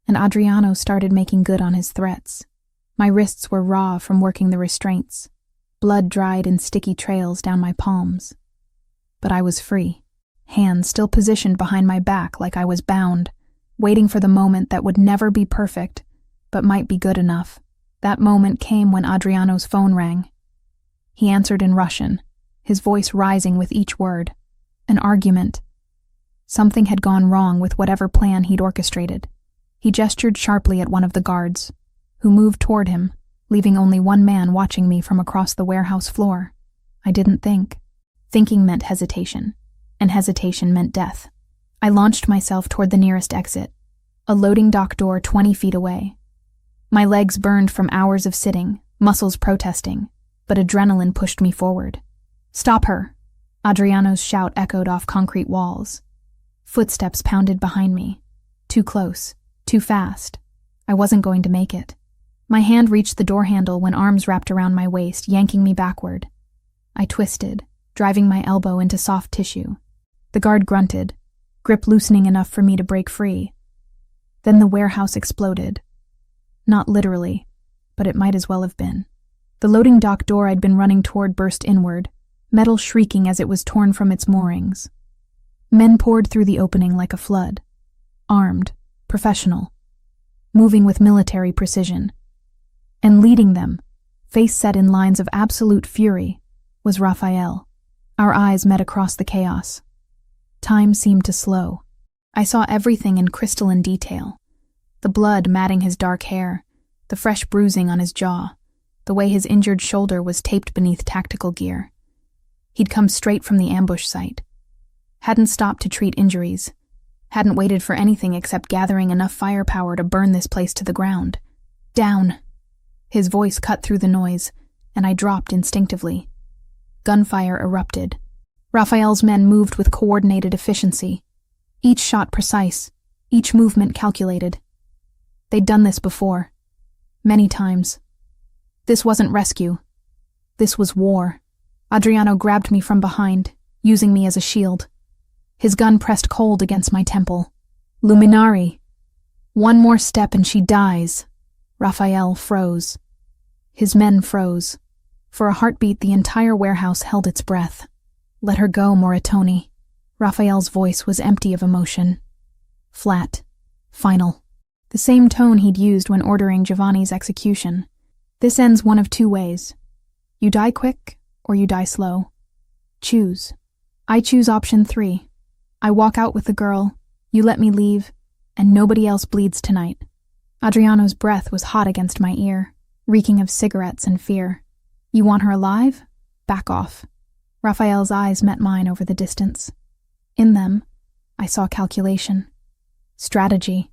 and Adriano started making good on his threats. My wrists were raw from working the restraints, blood dried in sticky trails down my palms. But I was free, hands still positioned behind my back like I was bound, waiting for the moment that would never be perfect, but might be good enough. That moment came when Adriano's phone rang. He answered in Russian, his voice rising with each word. An argument. Something had gone wrong with whatever plan he'd orchestrated. He gestured sharply at one of the guards, who moved toward him, leaving only one man watching me from across the warehouse floor. I didn't think. Thinking meant hesitation, and hesitation meant death. I launched myself toward the nearest exit, a loading dock door 20 feet away. My legs burned from hours of sitting, muscles protesting, but adrenaline pushed me forward. "Stop her!" Adriano's shout echoed off concrete walls. Footsteps pounded behind me. Too close, too fast. I wasn't going to make it. My hand reached the door handle when arms wrapped around my waist, yanking me backward. I twisted, driving my elbow into soft tissue. The guard grunted, grip loosening enough for me to break free. Then the warehouse exploded. Not literally, but it might as well have been. The loading dock door I'd been running toward burst inward, metal shrieking as it was torn from its moorings. Men poured through the opening like a flood. Armed, professional, moving with military precision. And leading them, face set in lines of absolute fury, was Raphael. Our eyes met across the chaos. Time seemed to slow. I saw everything in crystalline detail. The blood matting his dark hair, the fresh bruising on his jaw, the way his injured shoulder was taped beneath tactical gear. He'd come straight from the ambush site. Hadn't stopped to treat injuries. Hadn't waited for anything except gathering enough firepower to burn this place to the ground. "Down!" His voice cut through the noise, and I dropped instinctively. Gunfire erupted. Raphael's men moved with coordinated efficiency. Each shot precise, each movement calculated. They'd done this before. Many times. This wasn't rescue. This was war. Adriano grabbed me from behind, using me as a shield. His gun pressed cold against my temple. "Luminari! One more step and she dies." Raphael froze. His men froze. For a heartbeat, the entire warehouse held its breath. "Let her go, Moritoni." Raphael's voice was empty of emotion. Flat. Final. The same tone he'd used when ordering Giovanni's execution. "This ends one of two ways. You die quick, or you die slow. Choose." I choose option 3. I walk out with the girl, you let me leave, and nobody else bleeds tonight. Adriano's breath was hot against my ear, reeking of cigarettes and fear. "You want her alive? Back off." Raphael's eyes met mine over the distance. In them, I saw calculation. Strategy.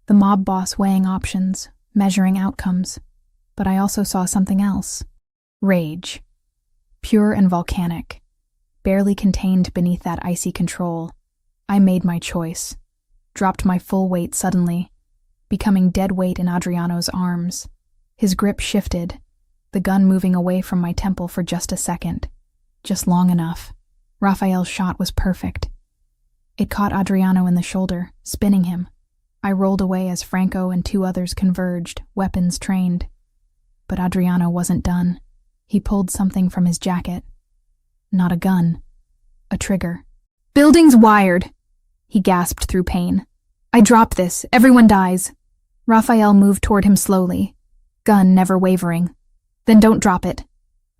The mob boss weighing options, measuring outcomes. But I also saw something else. Rage. Pure and volcanic. Barely contained beneath that icy control. I made my choice. Dropped my full weight suddenly, becoming dead weight in Adriano's arms. His grip shifted, the gun moving away from my temple for just a second. Just long enough. Raphael's shot was perfect. It caught Adriano in the shoulder, spinning him. I rolled away as Franco and 2 others converged, weapons trained. But Adriano wasn't done. He pulled something from his jacket. Not a gun. A trigger. "Building's wired!" he gasped through pain. "I drop this. Everyone dies." Raphael moved toward him slowly, gun never wavering. "Then don't drop it.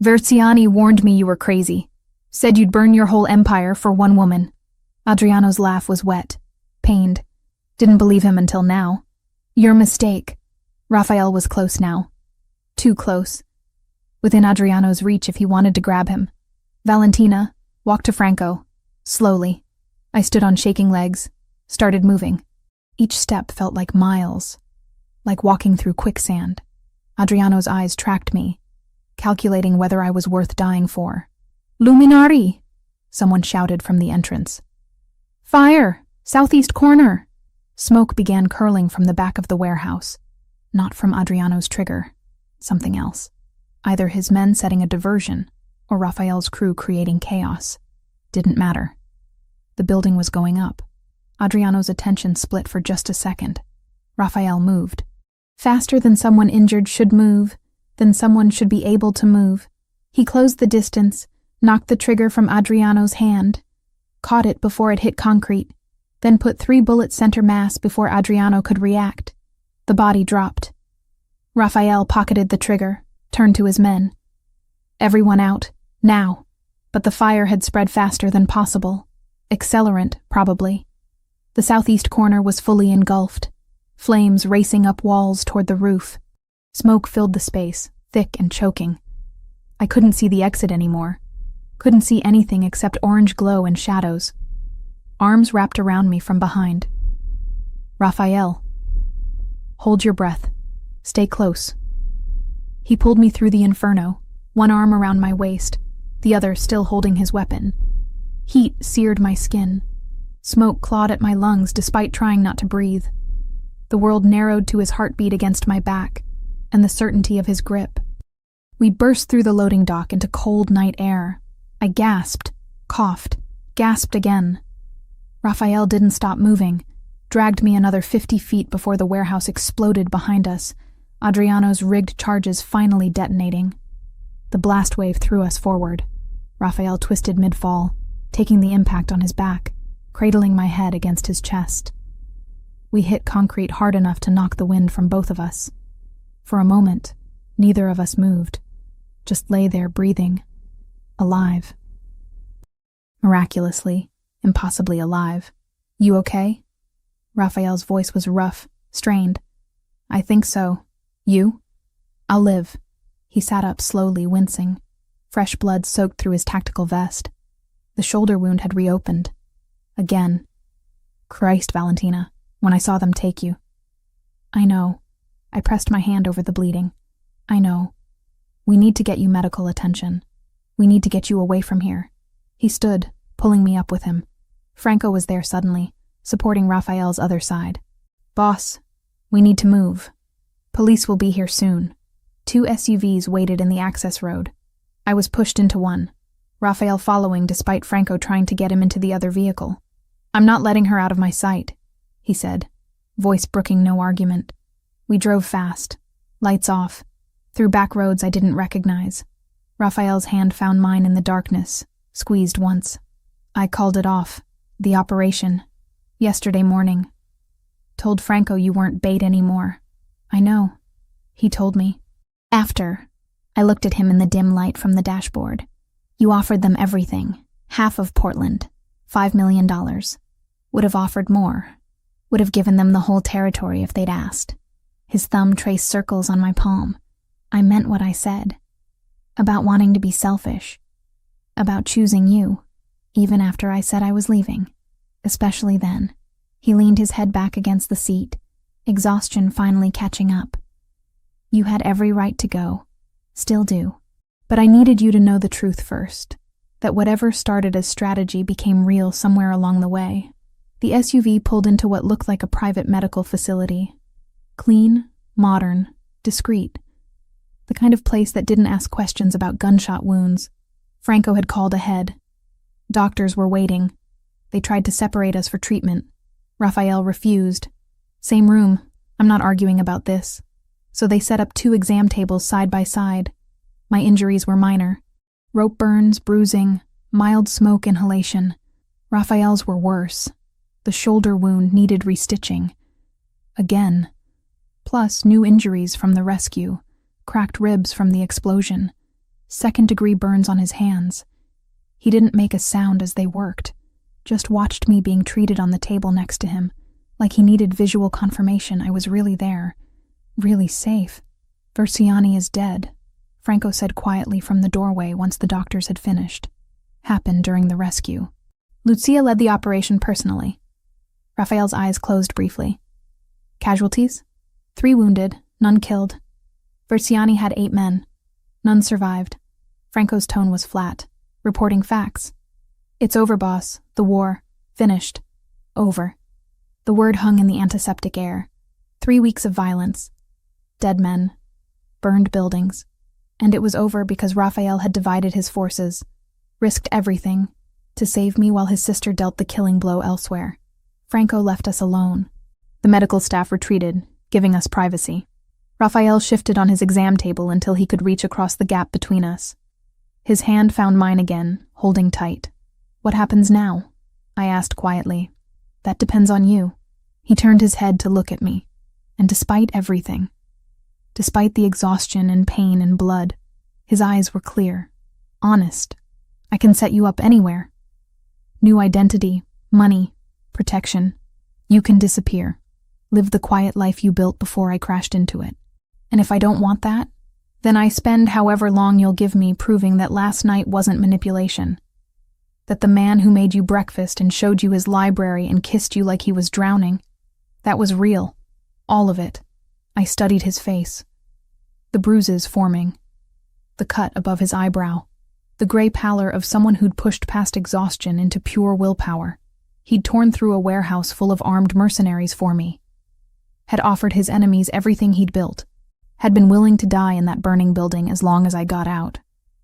Verziani warned me you were crazy. Said you'd burn your whole empire for one woman." Adriano's laugh was wet, pained. Didn't believe him until now. "Your mistake." Raphael was close now. Too close. Within Adriano's reach if he wanted to grab him. "Valentina, walk to Franco." Slowly. I stood on shaking legs, started moving. Each step felt like miles, like walking through quicksand. Adriano's eyes tracked me, calculating whether I was worth dying for. "Luminari!" someone shouted from the entrance. "Fire! Southeast corner!" Smoke began curling from the back of the warehouse. Not from Adriano's trigger. Something else. Either his men setting a diversion, or Raphael's crew creating chaos. Didn't matter. The building was going up. Adriano's attention split for just a second. Raphael moved. Faster than someone injured should move, than someone should be able to move. He closed the distance, knocked the trigger from Adriano's hand, caught it before it hit concrete, then put 3 bullets center mass before Adriano could react. The body dropped. Raphael pocketed the trigger, turned to his men. Everyone out, now. But the fire had spread faster than possible. Accelerant, probably. The southeast corner was fully engulfed, flames racing up walls toward the roof. Smoke filled the space, thick and choking. I couldn't see the exit anymore. Couldn't see anything except orange glow and shadows. Arms wrapped around me from behind. "Raphael, hold your breath. Stay close." He pulled me through the inferno, one arm around my waist, the other still holding his weapon. Heat seared my skin. Smoke clawed at my lungs despite trying not to breathe. The world narrowed to his heartbeat against my back, and the certainty of his grip. We burst through the loading dock into cold night air. I gasped, coughed, gasped again. Raphael didn't stop moving, dragged me another 50 feet before the warehouse exploded behind us, Adriano's rigged charges finally detonating. The blast wave threw us forward. Raphael twisted mid-fall, taking the impact on his back, cradling my head against his chest. We hit concrete hard enough to knock the wind from both of us. For a moment, neither of us moved, just lay there breathing, alive. Miraculously, impossibly alive. You okay? Raphael's voice was rough, strained. I think so. You? I'll live. He sat up slowly, wincing. Fresh blood soaked through his tactical vest. The shoulder wound had reopened. Again. Christ, Valentina, when I saw them take you. I know. I pressed my hand over the bleeding. I know. We need to get you medical attention. We need to get you away from here. He stood, pulling me up with him. Franco was there suddenly, supporting Raphael's other side. Boss, we need to move. Police will be here soon. 2 SUVs waited in the access road. I was pushed into one, Raphael following despite Franco trying to get him into the other vehicle. I'm not letting her out of my sight, he said, voice brooking no argument. We drove fast, lights off, through back roads I didn't recognize. Raphael's hand found mine in the darkness, squeezed once. I called it off, the operation, yesterday morning. Told Franco you weren't bait anymore. I know, he told me. After, I looked at him in the dim light from the dashboard. You offered them everything, half of Portland, $5 million. Would have offered more. Would have given them the whole territory if they'd asked. His thumb traced circles on my palm. I meant what I said. About wanting to be selfish. About choosing you, even after I said I was leaving. Especially then. He leaned his head back against the seat, exhaustion finally catching up. You had every right to go. Still do. But I needed you to know the truth first. That whatever started as strategy became real somewhere along the way. The SUV pulled into what looked like a private medical facility. Clean, modern, discreet. The kind of place that didn't ask questions about gunshot wounds. Franco had called ahead. Doctors were waiting. They tried to separate us for treatment. Raphael refused. Same room. I'm not arguing about this. So they set up 2 exam tables side by side. My injuries were minor. Rope burns, bruising, mild smoke inhalation. Raphael's were worse. The shoulder wound needed restitching. Again. Plus new injuries from the rescue. Cracked ribs from the explosion. 2nd-degree burns on his hands. He didn't make a sound as they worked. Just watched me being treated on the table next to him, like he needed visual confirmation I was really there. Really safe. Versiani is dead, Franco said quietly from the doorway once the doctors had finished. Happened during the rescue. Lucia led the operation personally. Raphael's eyes closed briefly. Casualties? 3 wounded, none killed. Versiani had 8 men. None survived. Franco's tone was flat, reporting facts. It's over, boss. The war. Finished. Over. The word hung in the antiseptic air. 3 weeks of violence. Dead men. Burned buildings. And it was over because Raphael had divided his forces, risked everything, to save me while his sister dealt the killing blow elsewhere. Franco left us alone. The medical staff retreated, giving us privacy. Raphael shifted on his exam table until he could reach across the gap between us. His hand found mine again, holding tight. What happens now? I asked quietly. That depends on you. He turned his head to look at me. And despite everything, despite the exhaustion and pain and blood, his eyes were clear, honest. I can set you up anywhere. New identity, money, protection. You can disappear. Live the quiet life you built before I crashed into it. And if I don't want that, then I spend however long you'll give me proving that last night wasn't manipulation. That the man who made you breakfast and showed you his library and kissed you like he was drowning, that was real. All of it. I studied his face. the bruises forming, the cut above his eyebrow, the gray pallor of someone who'd pushed past exhaustion into pure willpower. He'd torn through a warehouse full of armed mercenaries for me, had offered his enemies everything he'd built, had been willing to die in that burning building as long as I got out.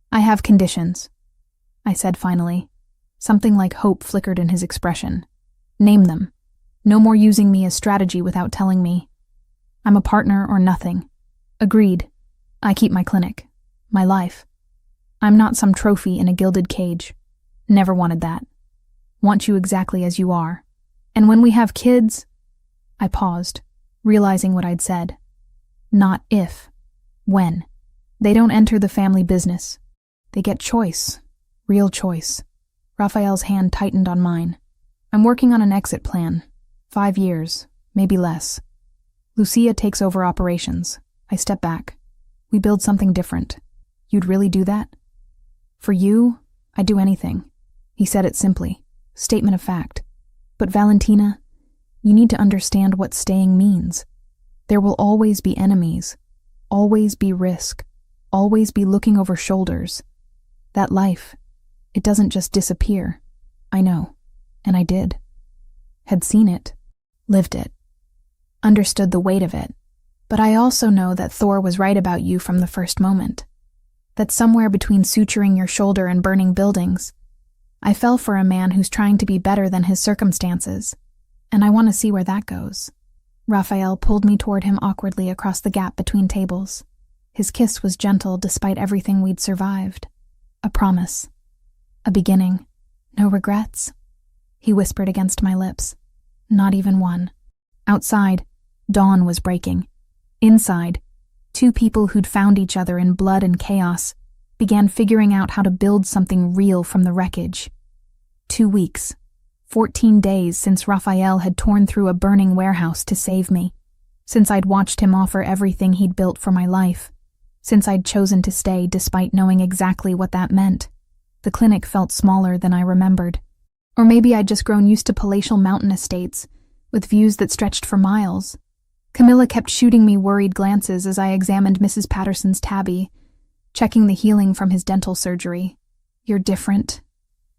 "I have conditions," I said finally. Something like hope flickered in his expression. "Name them. No more using me as strategy without telling me. I'm a partner or nothing." "Agreed. I keep my clinic. My life. I'm not some trophy in a gilded cage. Never wanted that. Want you exactly as you are. And when we have kids—" I paused, realizing what I'd said. Not if. When. They don't enter the family business. They get choice. Real choice. Raphael's hand tightened on mine. "I'm working on an exit plan. 5 years, maybe less. Lucia takes over operations. I step back. We build something different. You'd really do that?" "For you, I'd do anything." He said it simply. Statement of fact. "But Valentina, you need to understand what staying means. There will always be enemies. Always be risk. Always be looking over shoulders. That life, it doesn't just disappear. I know. And I did. Had seen it. Lived it. Understood the weight of it. But I also know that Thor was right about you from the first moment. That somewhere between suturing your shoulder and burning buildings, I fell for a man who's trying to be better than his circumstances. And I want to see where that goes." Raphael pulled me toward him awkwardly across the gap between tables. His kiss was gentle despite everything we'd survived. "A promise. A beginning. No regrets?" He whispered against my lips. "Not even one." Outside, dawn was breaking. Inside, 2 people who'd found each other in blood and chaos began figuring out how to build something real from the wreckage. 2 weeks, 14 days since Raphael had torn through a burning warehouse to save me, since I'd watched him offer everything he'd built for my life, since I'd chosen to stay despite knowing exactly what that meant. The clinic felt smaller than I remembered. Or maybe I'd just grown used to palatial mountain estates, with views that stretched for miles. Camilla kept shooting me worried glances as I examined Mrs. Patterson's tabby, checking the healing from his dental surgery. "You're different,"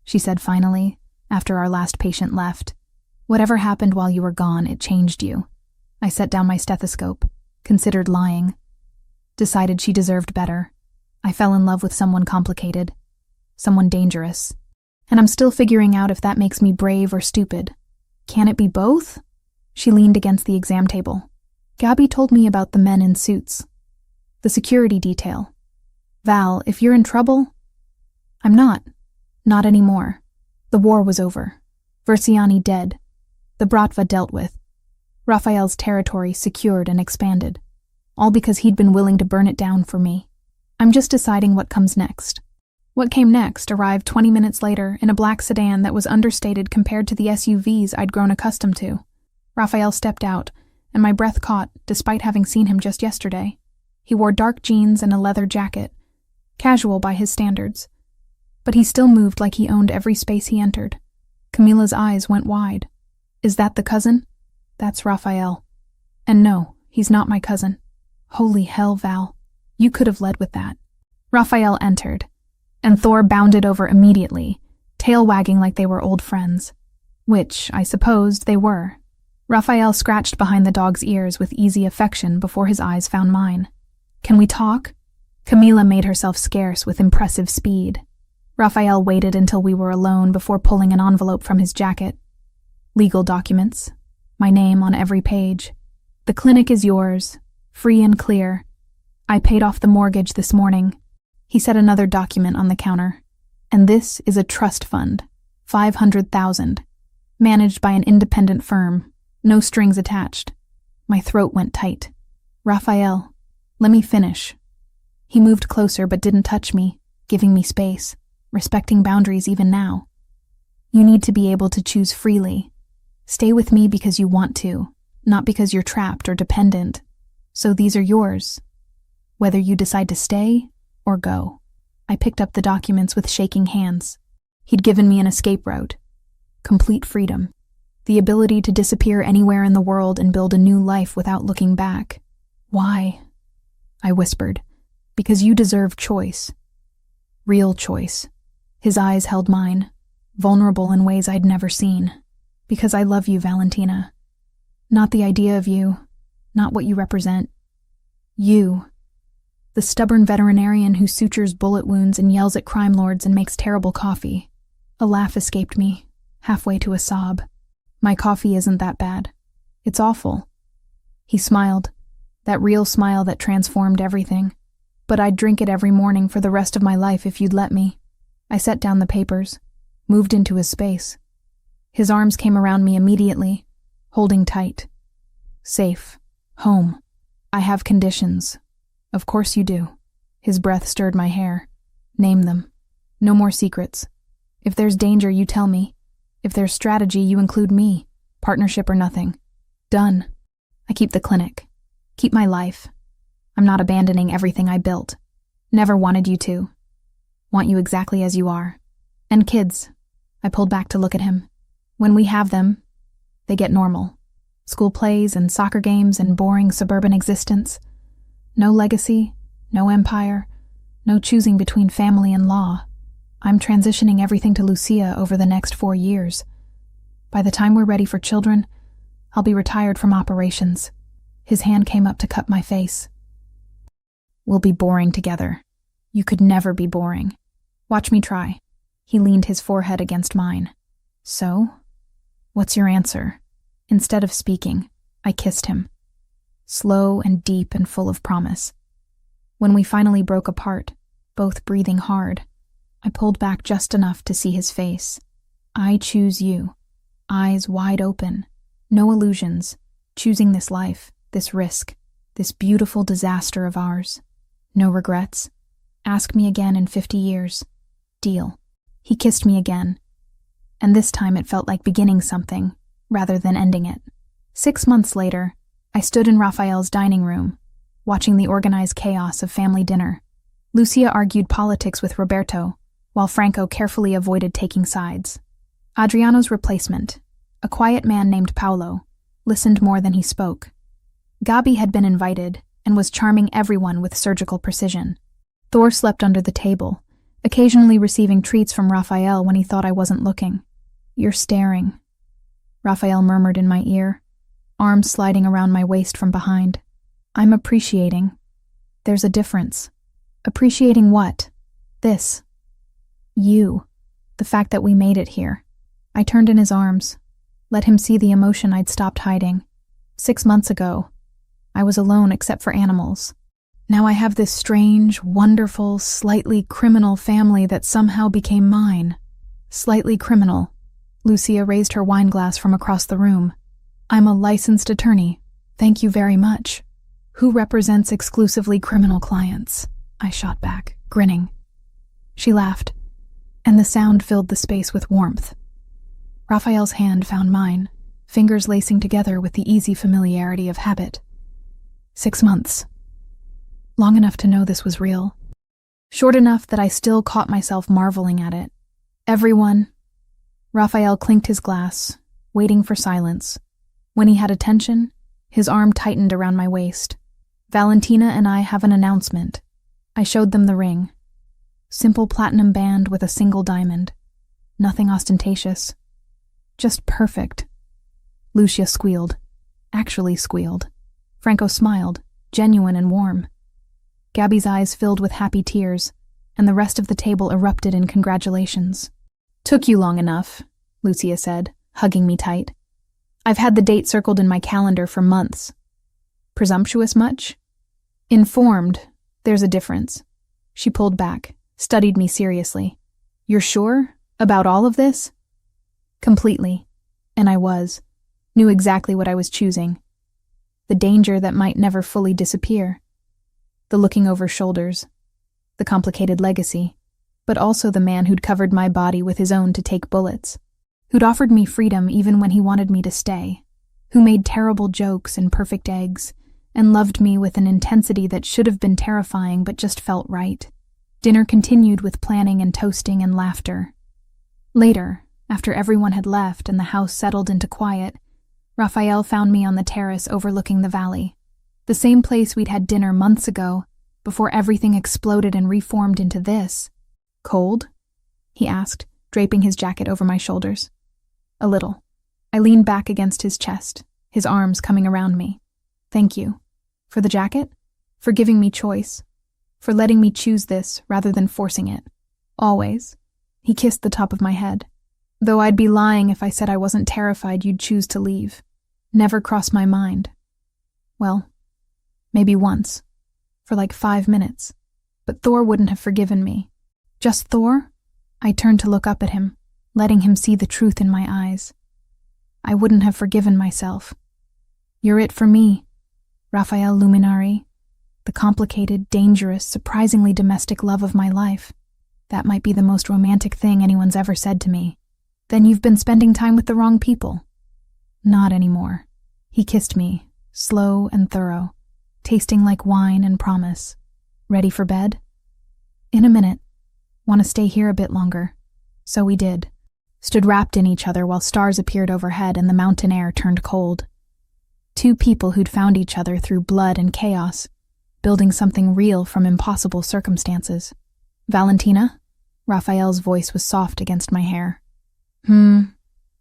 she said finally, after our last patient left. "Whatever happened while you were gone, it changed you." I set down my stethoscope, considered lying. Decided she deserved better. I fell in love with someone complicated, someone dangerous. And I'm still figuring out if that makes me brave or stupid. Can it be both? She leaned against the exam table. "Gabby told me about the men in suits. The security detail. Val, if you're in trouble—" "I'm not. Not anymore. The war was over. Versiani dead. The Bratva dealt with. Raphael's territory secured and expanded. All because he'd been willing to burn it down for me. I'm just deciding what comes next." What came next arrived 20 minutes later in a black sedan that was understated compared to the SUVs I'd grown accustomed to. Raphael stepped out, and my breath caught despite having seen him just yesterday. He wore dark jeans and a leather jacket, casual by his standards. But he still moved like he owned every space he entered. Camilla's eyes went wide. "Is that the cousin?" "That's Raphael. And no, he's not my cousin." "Holy hell, Val. You could have led with that." Raphael entered, and Thor bounded over immediately, tail wagging like they were old friends. Which, I supposed, they were. Raphael scratched behind the dog's ears with easy affection before his eyes found mine. "Can we talk?" Camilla made herself scarce with impressive speed. Raphael waited until we were alone before pulling an envelope from his jacket. "Legal documents. My name on every page. The clinic is yours. Free and clear. I paid off the mortgage this morning." He set another document on the counter. "And this is a trust fund. 500,000. Managed by an independent firm. No strings attached." My throat went tight. "Raphael, let me finish." He moved closer but didn't touch me, giving me space, respecting boundaries even now. "You need to be able to choose freely. Stay with me because you want to, not because you're trapped or dependent. So these are yours. Whether you decide to stay or go." I picked up the documents with shaking hands. He'd given me an escape route. Complete freedom. The ability to disappear anywhere in the world and build a new life without looking back. Why? I whispered. Because you deserve choice. Real choice. His eyes held mine, vulnerable in ways I'd never seen. Because I love you, Valentina. Not the idea of you, not what you represent. You. The stubborn veterinarian who sutures bullet wounds and yells at crime lords and makes terrible coffee. A laugh escaped me, halfway to a sob. My coffee isn't that bad. It's awful. He smiled, that real smile that transformed everything. But I'd drink it every morning for the rest of my life if you'd let me. I set down the papers, moved into his space. His arms came around me immediately, holding tight. Safe. Home. I have conditions. Of course you do. His breath stirred my hair. Name them. No more secrets. If there's danger, you tell me. If there's strategy, you include me. Partnership or nothing. Done. I keep the clinic. Keep my life. I'm not abandoning everything I built. Never wanted you to. Want you exactly as you are. And kids. I pulled back to look at him. When we have them, they get normal. School plays and soccer games and boring suburban existence. No legacy, no empire, no choosing between family and law. I'm transitioning everything to Lucia over the next 4 years. By the time we're ready for children, I'll be retired from operations. His hand came up to cup my face. We'll be boring together. You could never be boring. Watch me try. He leaned his forehead against mine. So? What's your answer? Instead of speaking, I kissed him. Slow and deep and full of promise. When we finally broke apart, both breathing hard, I pulled back just enough to see his face. I choose you. Eyes wide open. No illusions. Choosing this life, this risk, this beautiful disaster of ours. No regrets. Ask me again in 50 years. Deal. He kissed me again. And this time it felt like beginning something, rather than ending it. 6 months later, I stood in Raphael's dining room, watching the organized chaos of family dinner. Lucia argued politics with Roberto, while Franco carefully avoided taking sides. Adriano's replacement, a quiet man named Paolo, listened more than he spoke. Gabi had been invited and was charming everyone with surgical precision. Thor slept under the table, occasionally receiving treats from Raphael when he thought I wasn't looking. You're staring, Raphael murmured in my ear, arms sliding around my waist from behind. I'm appreciating. There's a difference. Appreciating what? This. You. The fact that we made it here. I turned in his arms, let him see the emotion I'd stopped hiding. 6 months ago, I was alone except for animals. Now I have this strange, wonderful, slightly criminal family that somehow became mine. Slightly criminal. Lucia raised her wine glass from across the room. I'm a licensed attorney. Thank you very much. Who represents exclusively criminal clients? I shot back, grinning. She laughed, and the sound filled the space with warmth. Raphael's hand found mine, fingers lacing together with the easy familiarity of habit. 6 months. Long enough to know this was real. Short enough that I still caught myself marveling at it. Everyone. Raphael clinked his glass, waiting for silence. When he had attention, his arm tightened around my waist. Valentina and I have an announcement. I showed them the ring. Simple platinum band with a single diamond. Nothing ostentatious. Just perfect. Lucia squealed. Actually squealed. Franco smiled, genuine and warm. Gabby's eyes filled with happy tears, and the rest of the table erupted in congratulations. Took you long enough, Lucia said, hugging me tight. I've had the date circled in my calendar for months. Presumptuous much? Informed. There's a difference. She pulled back, studied me seriously. You're sure? About all of this? Completely. And I was. Knew exactly what I was choosing. The danger that might never fully disappear. The looking over shoulders. The complicated legacy. But also the man who'd covered my body with his own to take bullets. Who'd offered me freedom even when he wanted me to stay. Who made terrible jokes and perfect eggs, and loved me with an intensity that should have been terrifying but just felt right. Dinner continued with planning and toasting and laughter. Later, after everyone had left and the house settled into quiet, Raphael found me on the terrace overlooking the valley. The same place we'd had dinner months ago, before everything exploded and reformed into this. "Cold?" he asked, draping his jacket over my shoulders. "A little." I leaned back against his chest, his arms coming around me. "Thank you. For the jacket? For giving me choice. For letting me choose this rather than forcing it. Always." He kissed the top of my head. "Though I'd be lying if I said I wasn't terrified you'd choose to leave. Never crossed my mind. Well, maybe once. For like 5 minutes. But Thor wouldn't have forgiven me." "Just Thor?" I turned to look up at him, letting him see the truth in my eyes. "I wouldn't have forgiven myself. You're it for me, Raphael Luminari. The complicated, dangerous, surprisingly domestic love of my life. That might be the most romantic thing anyone's ever said to me." "Then you've been spending time with the wrong people." "Not anymore." He kissed me, slow and thorough, tasting like wine and promise. "Ready for bed?" "In a minute. Want to stay here a bit longer." So we did. Stood wrapped in each other while stars appeared overhead and the mountain air turned cold. Two people who'd found each other through blood and chaos, building something real from impossible circumstances. "Valentina?" Raphael's voice was soft against my hair.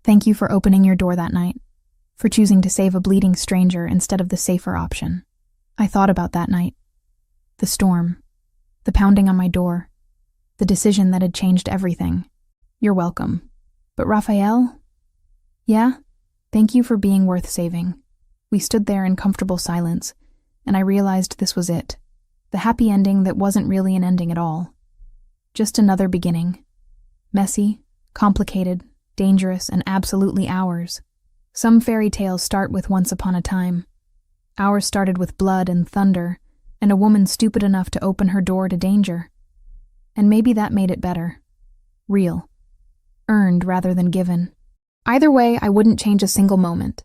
Thank you for opening your door that night, for choosing to save a bleeding stranger instead of the safer option." I thought about that night. The storm, the pounding on my door, the decision that had changed everything. "You're welcome. But Raphael?" "Yeah, thank you for being worth saving." We stood there in comfortable silence, and I realized this was it. The happy ending that wasn't really an ending at all. Just another beginning. Messy, complicated, dangerous, and absolutely ours. Some fairy tales start with once upon a time. Ours started with blood and thunder, and a woman stupid enough to open her door to danger. And maybe that made it better. Real. Earned rather than given. Either way, I wouldn't change a single moment.